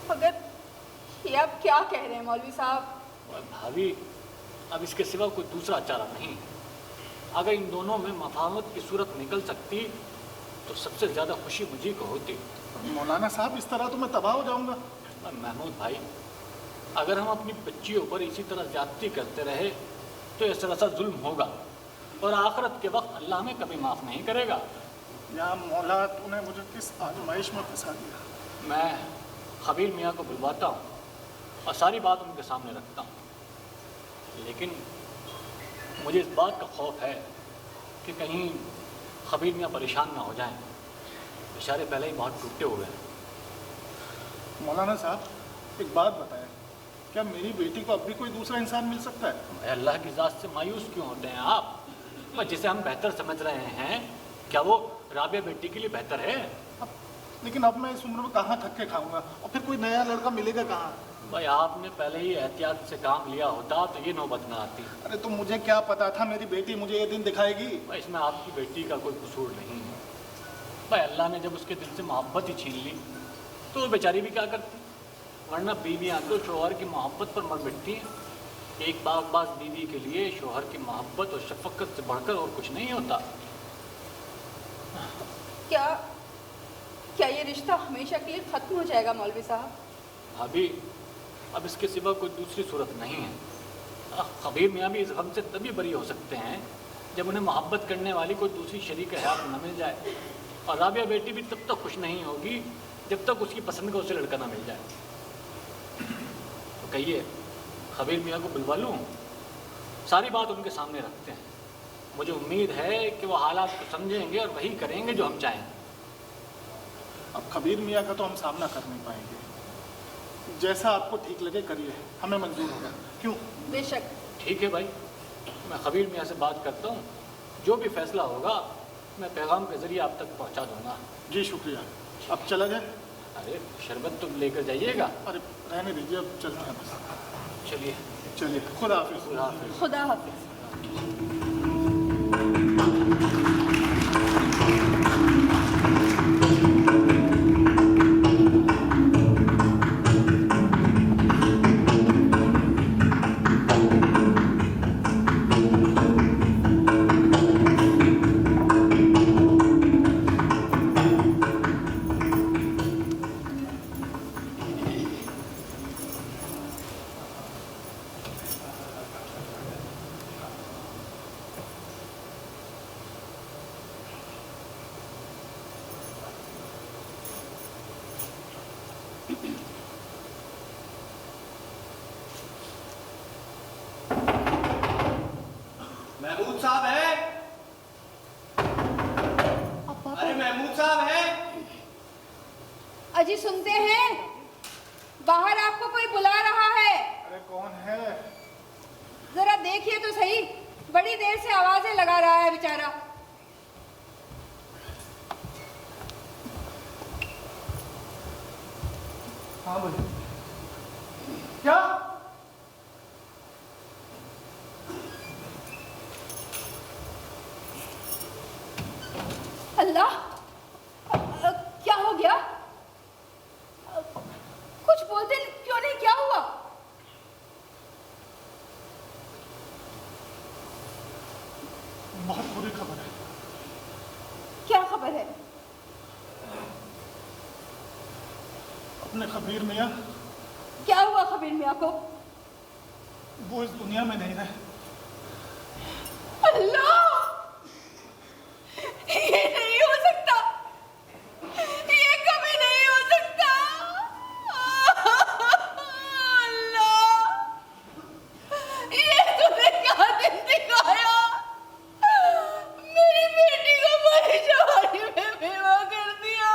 अगर ये आप क्या कह रहे हैं मौलवी साहब? और भाभी, अब इसके सिवा कोई दूसरा चारा नहीं है। अगर इन दोनों में मफाहमत की सूरत निकल सकती तो सबसे ज़्यादा खुशी मुझे को होती। मौलाना साहब, इस तरह तो मैं तबाह हो जाऊंगा। महमूद भाई, अगर हम अपनी बच्चियों पर इसी तरह ज्यादती करते रहे तो यह सरासर जुल्म होगा और आखिरत के वक्त अल्लाह हमें कभी माफ़ नहीं करेगा। या मौला, तूने मुझे किस आजमाइश में फंसा दिया। मैं खबीर मियाँ को बुलवाता हूँ और सारी बात उनके सामने रखता हूँ, लेकिन मुझे इस बात का खौफ है कि कहीं खबीर मियाँ परेशान ना हो जाएं, बेचारे पहले ही बहुत टूटे हुए हैं। मौलाना साहब एक बात बताएं, क्या मेरी बेटी को अब भी कोई दूसरा इंसान मिल सकता है? अल्लाह की ज़ात से मायूस क्यों होते हैं आप? पर जिसे हम बेहतर समझ रहे हैं, क्या वो राबिया बेटी के लिए बेहतर है? लेकिन अब मैं इस उम्र में कहाँ थक के खाऊंगा, और फिर कोई नया लड़का मिलेगा कहाँ? भाई आपने पहले ही एहतियात से काम लिया होता तो ये नौबत ना आती। अरे तो मुझे क्या पता था मेरी बेटी मुझे ये दिन दिखाएगी? भाई इसमें आपकी बेटी का कोई कसूर नहीं है। भाई अल्लाह ने जब उसके दिल से मोहब्बत ही छीन ली तो वो बेचारी भी क्या करती, वरना बीवियाँ तो शोहर की मोहब्बत पर मर मिटती हैं। एक बागबाज बीवी के लिए शोहर की मोहब्बत और शफकत से बढ़कर और कुछ नहीं होता। क्या ये रिश्ता हमेशा के लिए खत्म हो जाएगा मौलवी साहब? भाभी अब इसके सिवा कोई दूसरी सूरत नहीं है। खबीर मियाँ भी इस गम से तभी बरी हो सकते हैं जब उन्हें मोहब्बत करने वाली कोई दूसरी शरीक हयात न मिल जाए, और राबिया बेटी भी तब तक खुश नहीं होगी जब तक उसकी पसंद का उसे लड़का ना मिल जाए। तो कहिए खबीर मियाँ को बुलवा लूँ? सारी बात उनके सामने रखते हैं। मुझे उम्मीद है कि वो हालात को समझेंगे और वही करेंगे जो हम चाहेंगे। अब खबीर मियाँ का तो हम सामना कर नहीं पाएंगे, जैसा आपको ठीक लगे करिए, हमें मंजूर होगा। क्यों? बेशक। ठीक है भाई, मैं खबीर मियाँ से बात करता हूँ, जो भी फैसला होगा मैं पैगाम के ज़रिए आप तक पहुँचा दूँगा। जी शुक्रिया। अब चला जाए? अरे शरबत तो लेकर जाइएगा। अरे रहने दीजिए, अब चलते हैं बस। चलिए चलिए, खुदा हाफिज़। खुदा हाफिज़। खुदा हाफिज़। महमूद साहब है? अरे महमूद साहब है? अजी सुनते हैं? बाहर आपको कोई बुला रहा है। अरे कौन है? जरा देखिए तो सही, बड़ी देर से आवाजें लगा रहा है बेचारा। हाँ भाई। क्या? अल्लाह, क्या हो गया? कुछ बोलते क्यों नहीं? क्या हुआ? बहुत बुरी खबर है। क्या खबर है? अपने खबीर मियाँ। क्या हुआ खबीर मियाँ को? वो इस दुनिया में नहीं रहे। अल्लाह, ये नहीं हो सकता, ये कभी नहीं हो सकता। अल्लाह, ये तूने क्या दिन दिखाया? मेरी बेटी को बड़ी जवानी में बेवा कर दिया।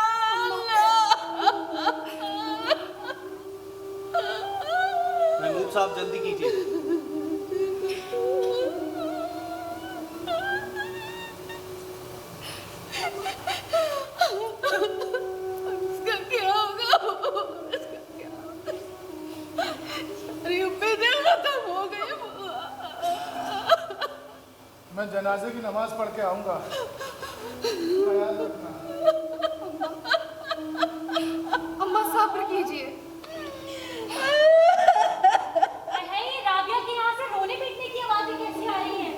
महमूद साहब जल्दी कीजिए। उसका क्या होगा? उसका क्या होगा? सारी उम्मीदें खत्म हो गई। मैं जनाजे की नमाज पढ़ के आऊंगा, ख्याल रखना। अम्मा सब्र कीजिए। राबिया के यहाँ से रोने पीटने की आवाजें कैसी आ रही हैं?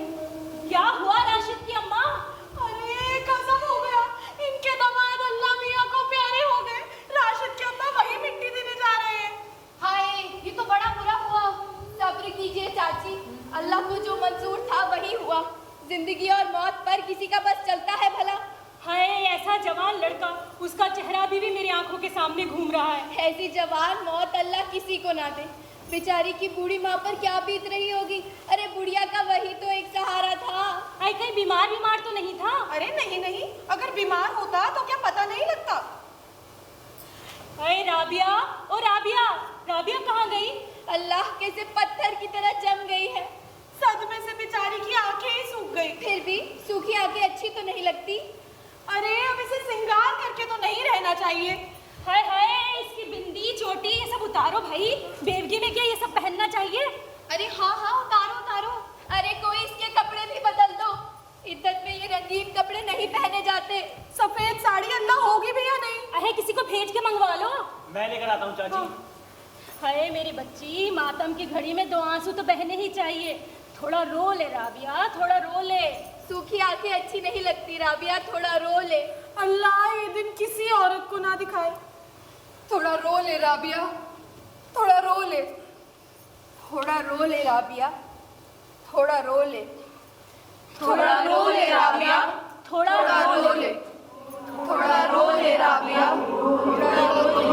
क्या हुआ राशिद की अम्मा? अरे कसम हो गया, इनके दामाद अल्लाह मियाँ को प्यारे हो गए। राशिद के अम्मा वही मिट्टी देने जा रहे हैं। हाय, ये तो बड़ा बुरा हुआ। सब्र कीजिए चाची, अल्लाह को जो मंजूर था वही हुआ। जिंदगी और मौत पर किसी का बस चलता है भला। हाय, ऐसा जवान लड़का, उसका चेहरा भी मेरी आंखों के सामने घूम रहा है। ऐसी जवान मौत अल्लाह किसी को ना दे। बेचारी की बूढ़ी माँ पर क्या बीत रही होगी। अरे बुढ़िया का वही तो एक सहारा था। अरे कहीं बीमार तो नहीं था? अरे नहीं नहीं, अगर बीमार होता तो क्या पता नहीं लगता। अरे राबिया, ओ राबिया, राबिया कहाँ गई? अल्लाह कैसे पत्थर की तरह जम गई है। सदमे से बेचारी की आंखें ही सूख गई। फिर भी सूखी आंखें अच्छी तो नहीं लगती। अरे अब इसे श्रृंगार करके तो नहीं रहना चाहिए। हाय हाय, इसकी बिंदी चोटी ये सब उतारो भाई। बेवगी में क्या ये सब पहनना चाहिए? अरे हाँ हाँ, उतारो उतारो। अरे कोई इसके कपड़े भी बदल दो। इद्दत में ये रंगीन कपड़े नहीं पहने जाते। सफेद साड़ी अल्लाह होगी भी या नहीं? अरे किसी को भेज के मंगवा लो। मैं लेकर आता हूँ चाची। हाय मेरी बच्ची, मातम की घड़ी में 2 आंसू तो बहने ही चाहिए। थोड़ा रो ले राबिया, थोड़ा रो ले। सूखी आंखें अच्छी नहीं लगती राबिया, थोड़ा रो ले। अल्लाह ये दिन किसी औरत को ना दिखाए। थोड़ा रो ले राबिया, थोड़ा रो ले, थोड़ा रो ले राबिया, थोड़ा रो ले, थोड़ा रो ले राबिया, थोड़ा रो ले, थोड़ा रो ले राबिया, थोड़ा रो ले।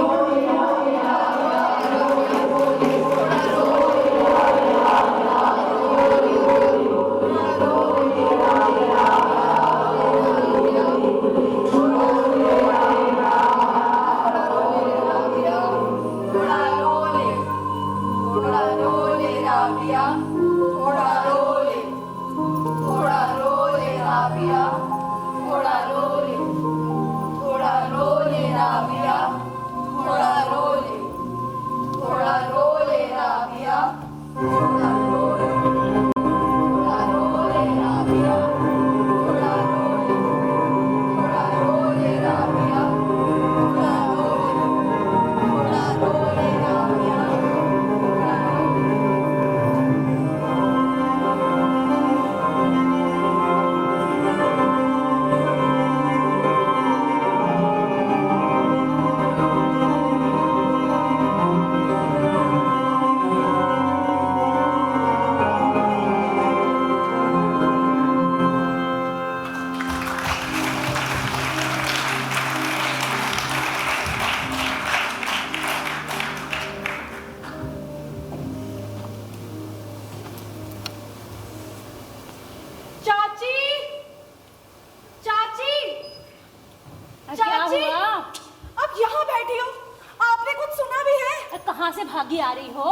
कहाँ से भागी आ रही हो?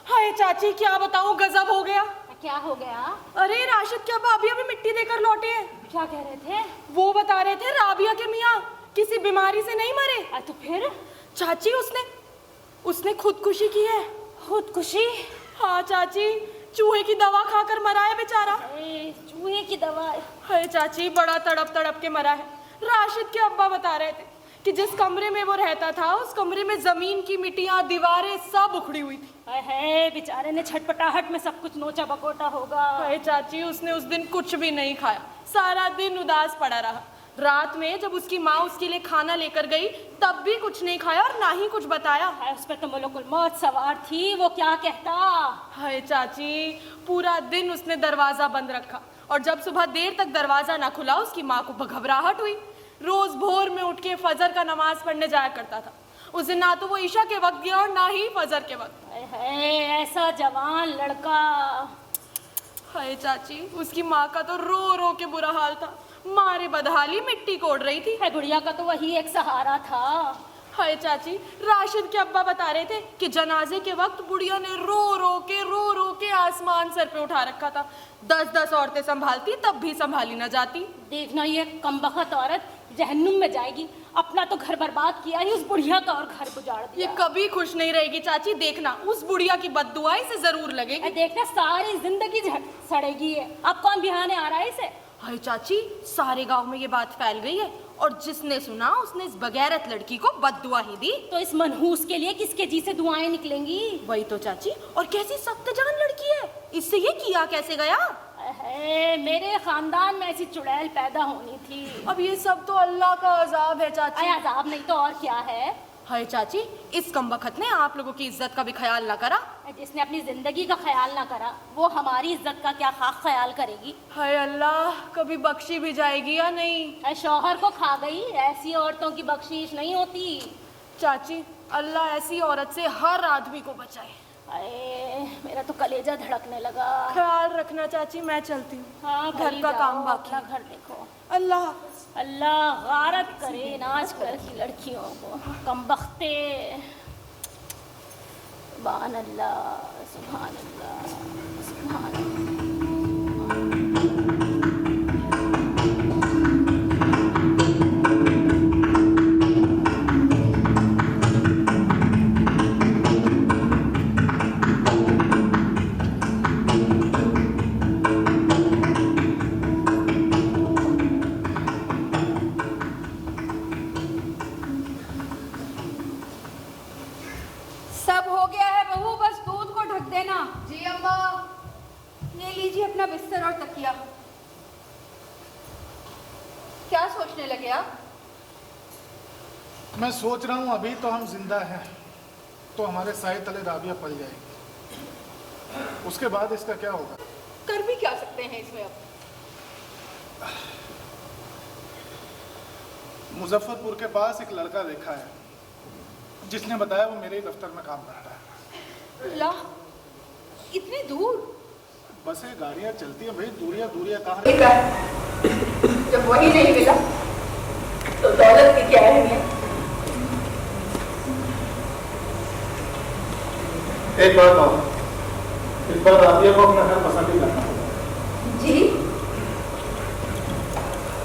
हाय चाची क्या बताऊं, गजब हो गया। क्या हो गया? अरे राशिद के अब्बा अभी मिट्टी देकर लौटे हैं। क्या कह रहे थे? वो बता रहे थे राबिया के मियाँ किसी बीमारी से नहीं मरे। तो फिर? चाची उसने खुदकुशी की है। खुदकुशी? हाँ चाची, चूहे की दवा खाकर मरा है बेचारा। चूहे की दवा? हाय चाची बड़ा तड़प तड़प के मरा है। राशिद के अब्बा बता रहे थे कि जिस कमरे में वो रहता था उस कमरे में जमीन की मिट्टियां दीवारें सब उखड़ी हुई थी। है बेचारे ने छटपटाहट में सब कुछ नोचा बकोटा होगा। हाय चाची उसने उस दिन कुछ भी नहीं खाया, सारा दिन उदास पड़ा रहा। रात में जब उसकी माँ उसके लिए खाना लेकर गई तब भी कुछ नहीं खाया और ना ही कुछ बताया। उस पर तो मलकुल मौत सवार थी, वो क्या कहता। हाय चाची पूरा दिन उसने दरवाजा बंद रखा और जब सुबह देर तक दरवाजा ना खुला उसकी माँ को घबराहट हुई। रोज भोर में उठ के फजर का नमाज पढ़ने जाया करता था। उस दिन ना तो वो ईशा के वक्त गया और ना ही फजर के वक्त। ऐसा जवान लड़का। हाय चाची उसकी माँ का तो रो रो के बुरा हाल था, मारे बदहाली मिट्टी कोड़ रही थी। गुड़िया का तो वही एक सहारा था। हाय चाची राशिद के अब्बा बता रहे थे कि जनाजे के वक्त बुढ़िया ने रो रो के आसमान सर पे उठा रखा था। 10-10 औरतें संभालती तब भी संभाली न जाती। देखना ये कमबख्त औरत जहन्नुम में जाएगी। अपना तो घर बर्बाद किया ही, उस बुढ़िया का और घर गुजार दिया। ये कभी खुश नहीं रहेगी चाची, देखना उस बुढ़िया की बद्दुआ इसे जरूर लगेगी। देखना सारी जिंदगी सड़ेगी ये। अब कौन बिहाने आ रहा है इसे? हाय चाची सारे गांव में ये बात फैल गई है और जिसने सुना उसने इस बगैरत लड़की को बद्दुआ ही दी। तो इस मनहूस के लिए किसके जी से दुआएं निकलेंगी? वही तो चाची, और कैसी सख्त जान लड़की है, इससे ये किया कैसे गया? मेरे खानदान में ऐसी चुड़ैल पैदा होनी थी। अब ये सब तो अल्लाह का अजाब है चाची। अजाब नहीं तो और क्या है? हाय चाची इस कमबख्त ने आप लोगों की इज्जत का भी ख्याल ना करा। जिसने अपनी जिंदगी का ख्याल ना करा वो हमारी इज्जत का क्या खाक ख्याल करेगी? हाय अल्लाह कभी बख्शी भी जाएगी या नहीं? शौहर को खा गई, ऐसी औरतों की बख्शीश नहीं होती। चाची अल्लाह ऐसी औरत से हर आदमी को बचाए। अरे मेरा तो कलेजा धड़कने लगा। ख्याल रखना चाची, मैं चलती हूँ। हाँ, घर का काम बाकी। अपना घर देखो। अल्लाह अल्लाह गारत करे इन आजकल की लड़कियों को, कमबख्ते। सुभान अल्लाह, सुभान अल्लाह, सुभान अल्लाह। सब हो गया है बहू, बस दूध को ढक देना। जी अम्मा। ले लीजिए अपना बिस्तर और तकिया। क्या सोचने लगे आप? मैं सोच रहा हूँ अभी तो हम जिंदा हैं तो हमारे साए तले राबिया पल जाएगी, उसके बाद इसका क्या होगा? कर भी क्या सकते हैं इसमें अब? मुजफ्फरपुर के पास एक लड़का देखा है जिसने बताया वो मेरे ही दफ्तर में काम करता है। अल्लाह, इतनी दूर? बसें गाड़ियाँ चलती हैं भाई, दूरियाँ दूरियाँ कहाँ? जब वही नहीं मिला तो दौलत की क्या अहमियत? एक बात और, इस बार राबिया को अपना घर पसंद ही करना होगा। जी?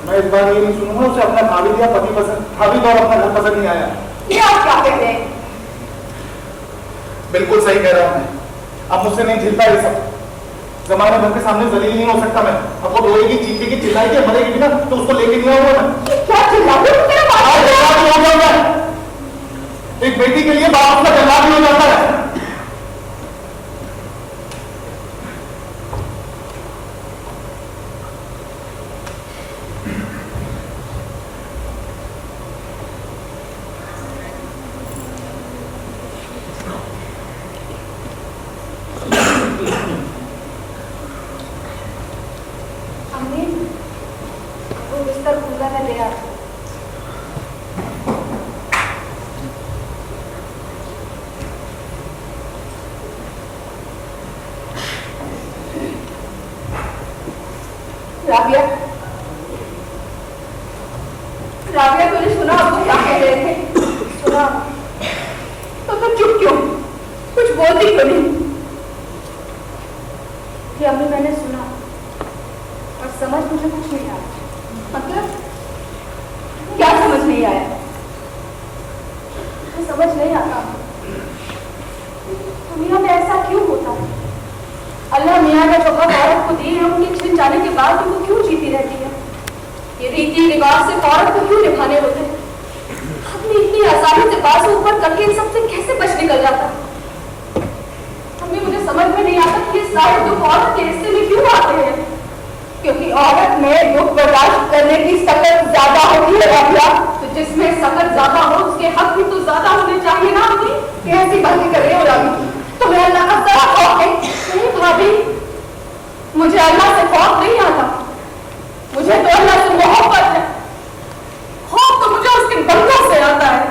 मैं इस बार ये नहीं सुनूंगा उसे अपना भाभी दिया पति पसंद, भाभी को अपना घर पसंद नहीं आया। ये आप क्या कह रहे हैं? बिल्कुल सही कह रहा हूँ मैं, अब मुझसे नहीं झेलता ये सब। जमाने भर के सामने जलील नहीं हो सकता मैं। अब वो रोएगी, चीखेगी, चिल्लाएगी, मरेगी भी ना तो उसको लेके नहीं आऊंगा मैं। क्या चिल्लाते हो? एक बेटी के लिए बाप उसका जन्म भी हो जाता है। वो बिस्तर खुला है, ले आ। राबिया, राबिया तूने सुना वो क्या कह रहे थे? सुना तो चुप क्यों? कुछ बोलती क्यों नहीं? कि अम्मी मैंने सुना और समझ मुझे कुछ नहीं आया। मतलब क्या समझ नहीं आया? मुझे समझ नहीं आता दुनिया में ऐसा क्यों होता है? अल्लाह मियाँ ने जो हक औरत को दी है उनके छिन जाने के बाद भी वो क्यों जीती रहती है? ये रीति रिवाज से औरत को क्यों निभाने होते हैं? अपनी इतनी आसानी से बाजू ऊपर करके इन सबसे कैसे बच निकल जाता है? हमें मुझे समझ में नहीं आता कि ये सारे दुख औरत के हिस्से में क्यों आते हैं? क्योंकि औरत में दुख बर्दाश्त करने की सकत ज्यादा होती है राबिया। तो जिसमें सकत ज्यादा हो उसके हक भी तो ज्यादा होने चाहिए ना अपनी। कैसी बातें कर रही हो राबिया? तुम्हें अल्लाह का जरा खौफ है? नहीं भाभी, मुझे अल्लाह से खौफ नहीं आता, मुझे तो अल्लाह से मोहब्बत है। खौफ तो मुझे उसके बंदों से आता है।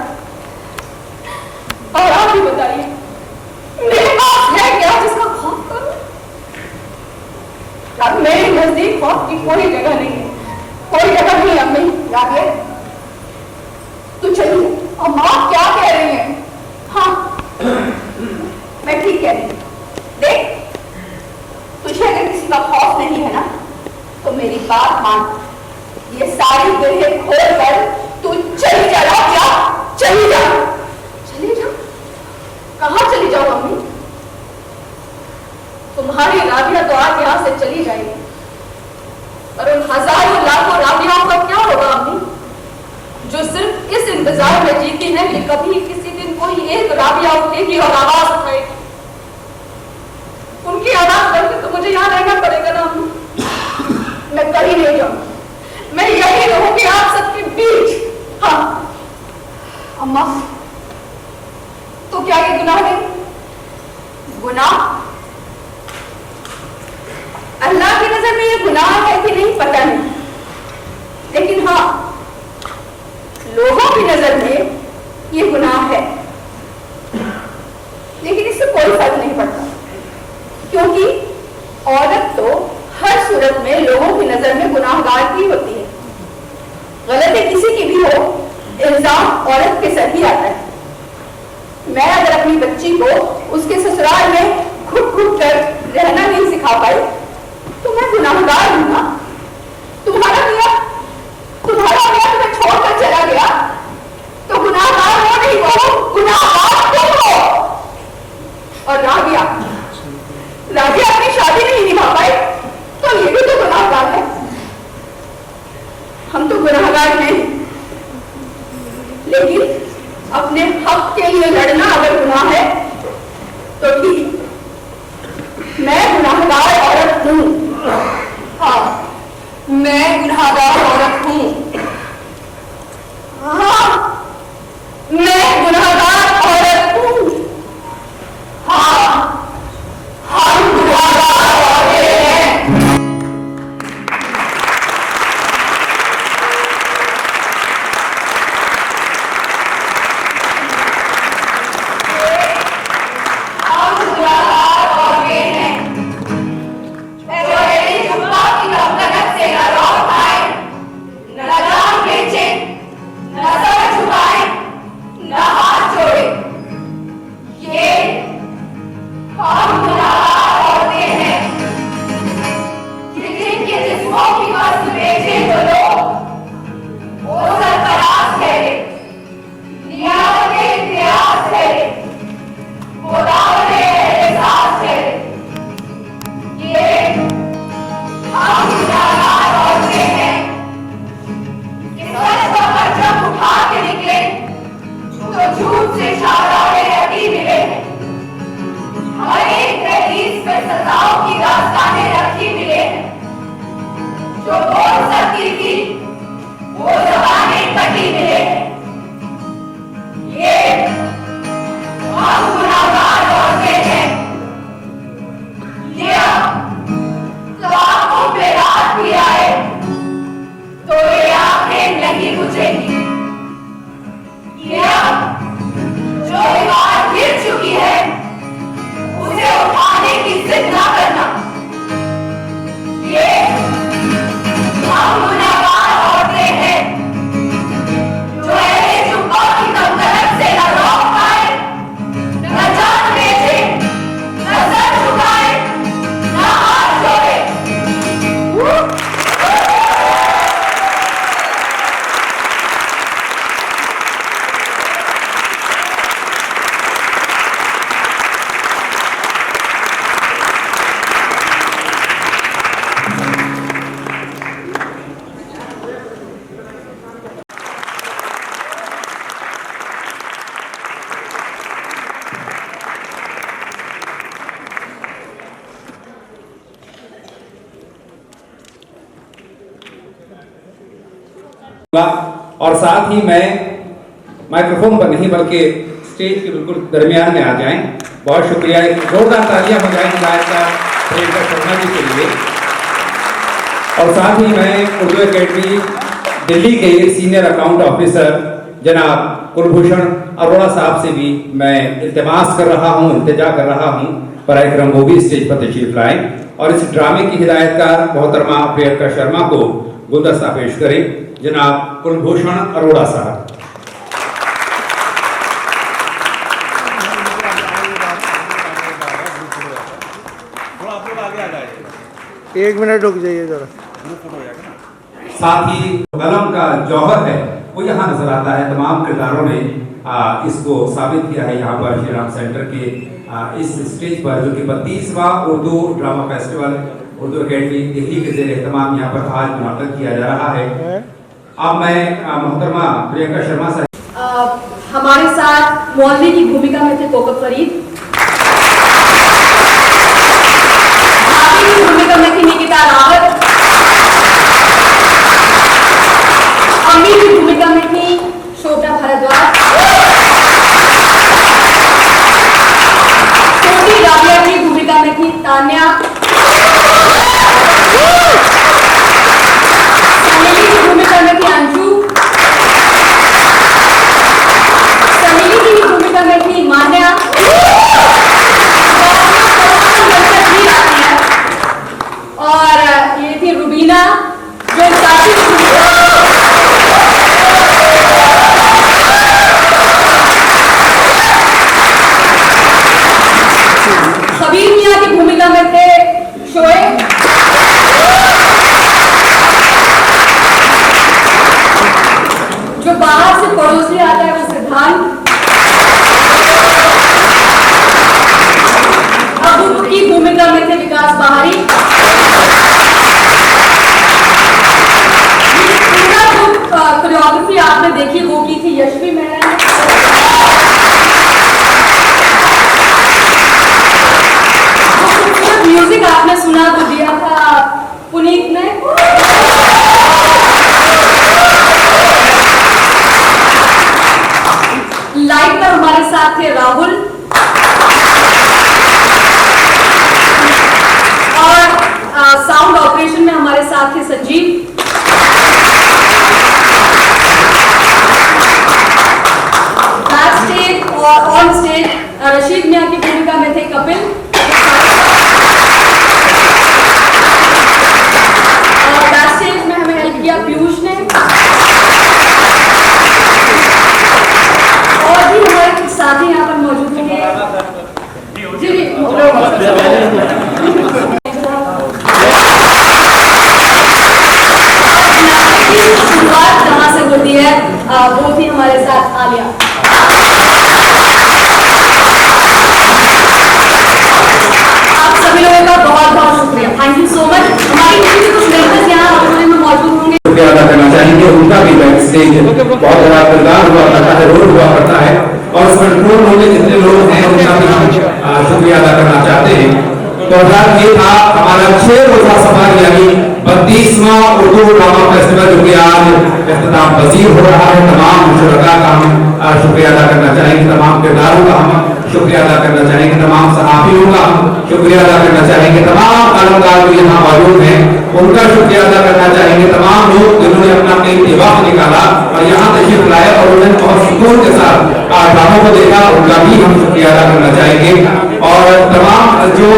और आप ही बताइए, मेरे पास है क्या जिसका खौफ करूं? अब मेरे नजदीक खौफ की कोई जगह नहीं है, कोई जगह नहीं। अम्मी, राबिया तू चलिए। और माँ क्या कह रही है? हाँ मैं ठीक कह रही हूँ। देख, तुझे अगर किसी का खौफ नहीं है ना तो मेरी बात मान, ये सारी जगह खोल कर तू चली जा। राबिया चली जा। चली जा? कहाँ चली जाओ अम्मी? तुम्हारी राबिया तो आज यहाँ से चली जाएगी, और उन हजारों लाखों राबियाओं का क्या होगा अम्मी, जो सिर्फ इस इंतजार में जीती है कि कभी किसी दिन कोई एक राबिया उठेगी और आवाज उठाएगी। उनकी आवाज बनकर तो मुझे यहाँ रहना पड़ेगा ना अम्मी। मैं कहीं नहीं जाऊंगी, मैं यही रहूंगी आप सबके बीच। हाँ अम्मा, तो क्या ये गुनाह नहीं? गुनाह अल्लाह की नजर में ये गुनाह है कि नहीं पता नहीं, लेकिन हाँ लोगों की नजर में ये गुनाह है। लेकिन इससे कोई फर्क नहीं पड़ता। मैं अगर अपनी बच्ची को उसके ससुराल में घुट घुट कर रहना नहीं सिखा पाई तो मैं गुनाहगार हूं ना। तुम्हारा मियां तुम्हें छोड़कर चला गया तो गुनाहगार वो नहीं, वो गुनाहगार तुम हो। और राबिया अपनी शादी नहीं निभा पाई तो ये भी तो गुनाहगार है। हम तो गुनाहगार नहीं, लेकिन अपने हक के लिए लड़ना अगर गुनाह है तो ठीक, मैं गुनाहगार औरत हूं। हाँ, मैं गुनाहगार औरत हूं। हाँ, मैं गुनाहगार औरत हूं। हाँ, हम गुनाहगार औरतें हैं। और साथ ही मैं माइक्रोफोन पर नहीं बल्कि स्टेज के बिल्कुल दरमियान में आ जाएं। बहुत शुक्रिया, एक जोरदार तालियां हो जाएं गायिका प्रियंका शर्मा जी के लिए। और साथ ही मैं उर्दू एकेडमी दिल्ली के सीनियर अकाउंट ऑफिसर जनाब कुलभूषण अरोड़ा साहब से भी मैं इल्तिमास कर रहा हूँ, इल्तिजा कर रहा हूँ बराए करम वो भी स्टेज पर तशरीफ लाएं और इस ड्रामे की हिदायतकार मोहतरमा प्रियंका शर्मा को गुलदस्ता पेश करें जनाब कुलभूषण अरोड़ा साहब। एक मिनट रुक जाइए जरा। साथ ही कलम का जौहर है वो यहाँ नजर आता है। तमाम किरदारों ने इसको साबित किया है यहाँ पर श्री राम सेंटर के इस स्टेज पर, जो कि 32वां Urdu drama festival Urdu academy Delhi के ज़ेर एहतमाम यहाँ पर आज मुनाक़िद किया जा रहा है। अब मैं मोहतरमा प्रियंका शर्मा साहब हमारे साथ मौलवी की भूमिका में थे कोकब फरीद, भाभी की भूमिका में थी निकिता रावत, अम्मी की भूमिका में थी शोभा भारद्वाज, छोटी राबिया की भूमिका में थी तान्या, सनीली की भूमिका में थी अंजू, सनीली की भूमिका में थी मान्या, और ये थी साथ थे राहुल और साउंड ऑपरेशन में हमारे साथ थे संजीव। बैक स्टेज और ऑन स्टेज रशीद मियां की भूमिका में थे कपिल और बैक स्टेज में हमें हेल्प किया पीयूष ने और भी हमारे कुछ साथी यहाँ पर मौजूद थे। जी जी शुरुआत जहाँ से होती है वो थी हमारे साथ आलिया। आप सभी लोगों का बहुत बहुत शुक्रिया, थैंक यू सो मच। हमारी टीम के कुछ मेंबर्स यहाँ ऑडिटोरियम में मौजूद होंगे। शुक्रिया अदा करना चाहेंगे, उनका भी बैक स्टेज बहुत बड़ा किरदार हुआ करता है, रोल हुआ करता है और उस कंट्रोल रूम में जितने लोग हैं उनका भी हम शुक्रिया अदा करना चाहते हैं। तो ये था हमारा 6 रोजा सफर यानी 32वां उर्दू ड्रामा फेस्टिवल जो कि आज इख्तिताम पजीर हो रहा है। तमाम शुरका का हम शुक्रिया अदा करना चाहेंगे, तमाम किरदारों का हम शुक्रिया अदा करना चाहेंगे, तमाम सहाफियों का हम शुक्रिया अदा करना चाहेंगे, तमाम कलाकार जो यहाँ मौजूद हैं उनका शुक्रिया अदा करना चाहेंगे, तमाम लोग जिन्होंने अपना कीमती वक्त निकाला और यहाँ तशरीफ लाए और उन्होंने बहुत सुकून के साथ ड्रामों को देखा, उनका भी हम शुक्रिया अदा करना चाहेंगे। और तमाम जो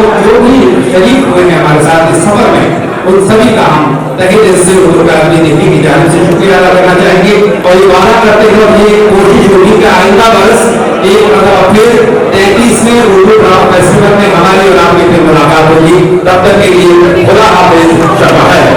भी शरीक हुए हैं हमारे साथ इस सफर में उन सभी का हम तहे दिल से उर्दू अकादमी देखने की जानिब से शुक्रिया अदा करना चाहेंगे और ये वादा करते हैं और ये कोशिश होगी कि आइंदा बरस एक मतलब फिर 33वें उर्दू ड्रामा फेस्टिवल में हमारी और आपकी फिर मुलाकात होगी। तब तक के लिए खुदा हाफिज़, शब बख़ैर।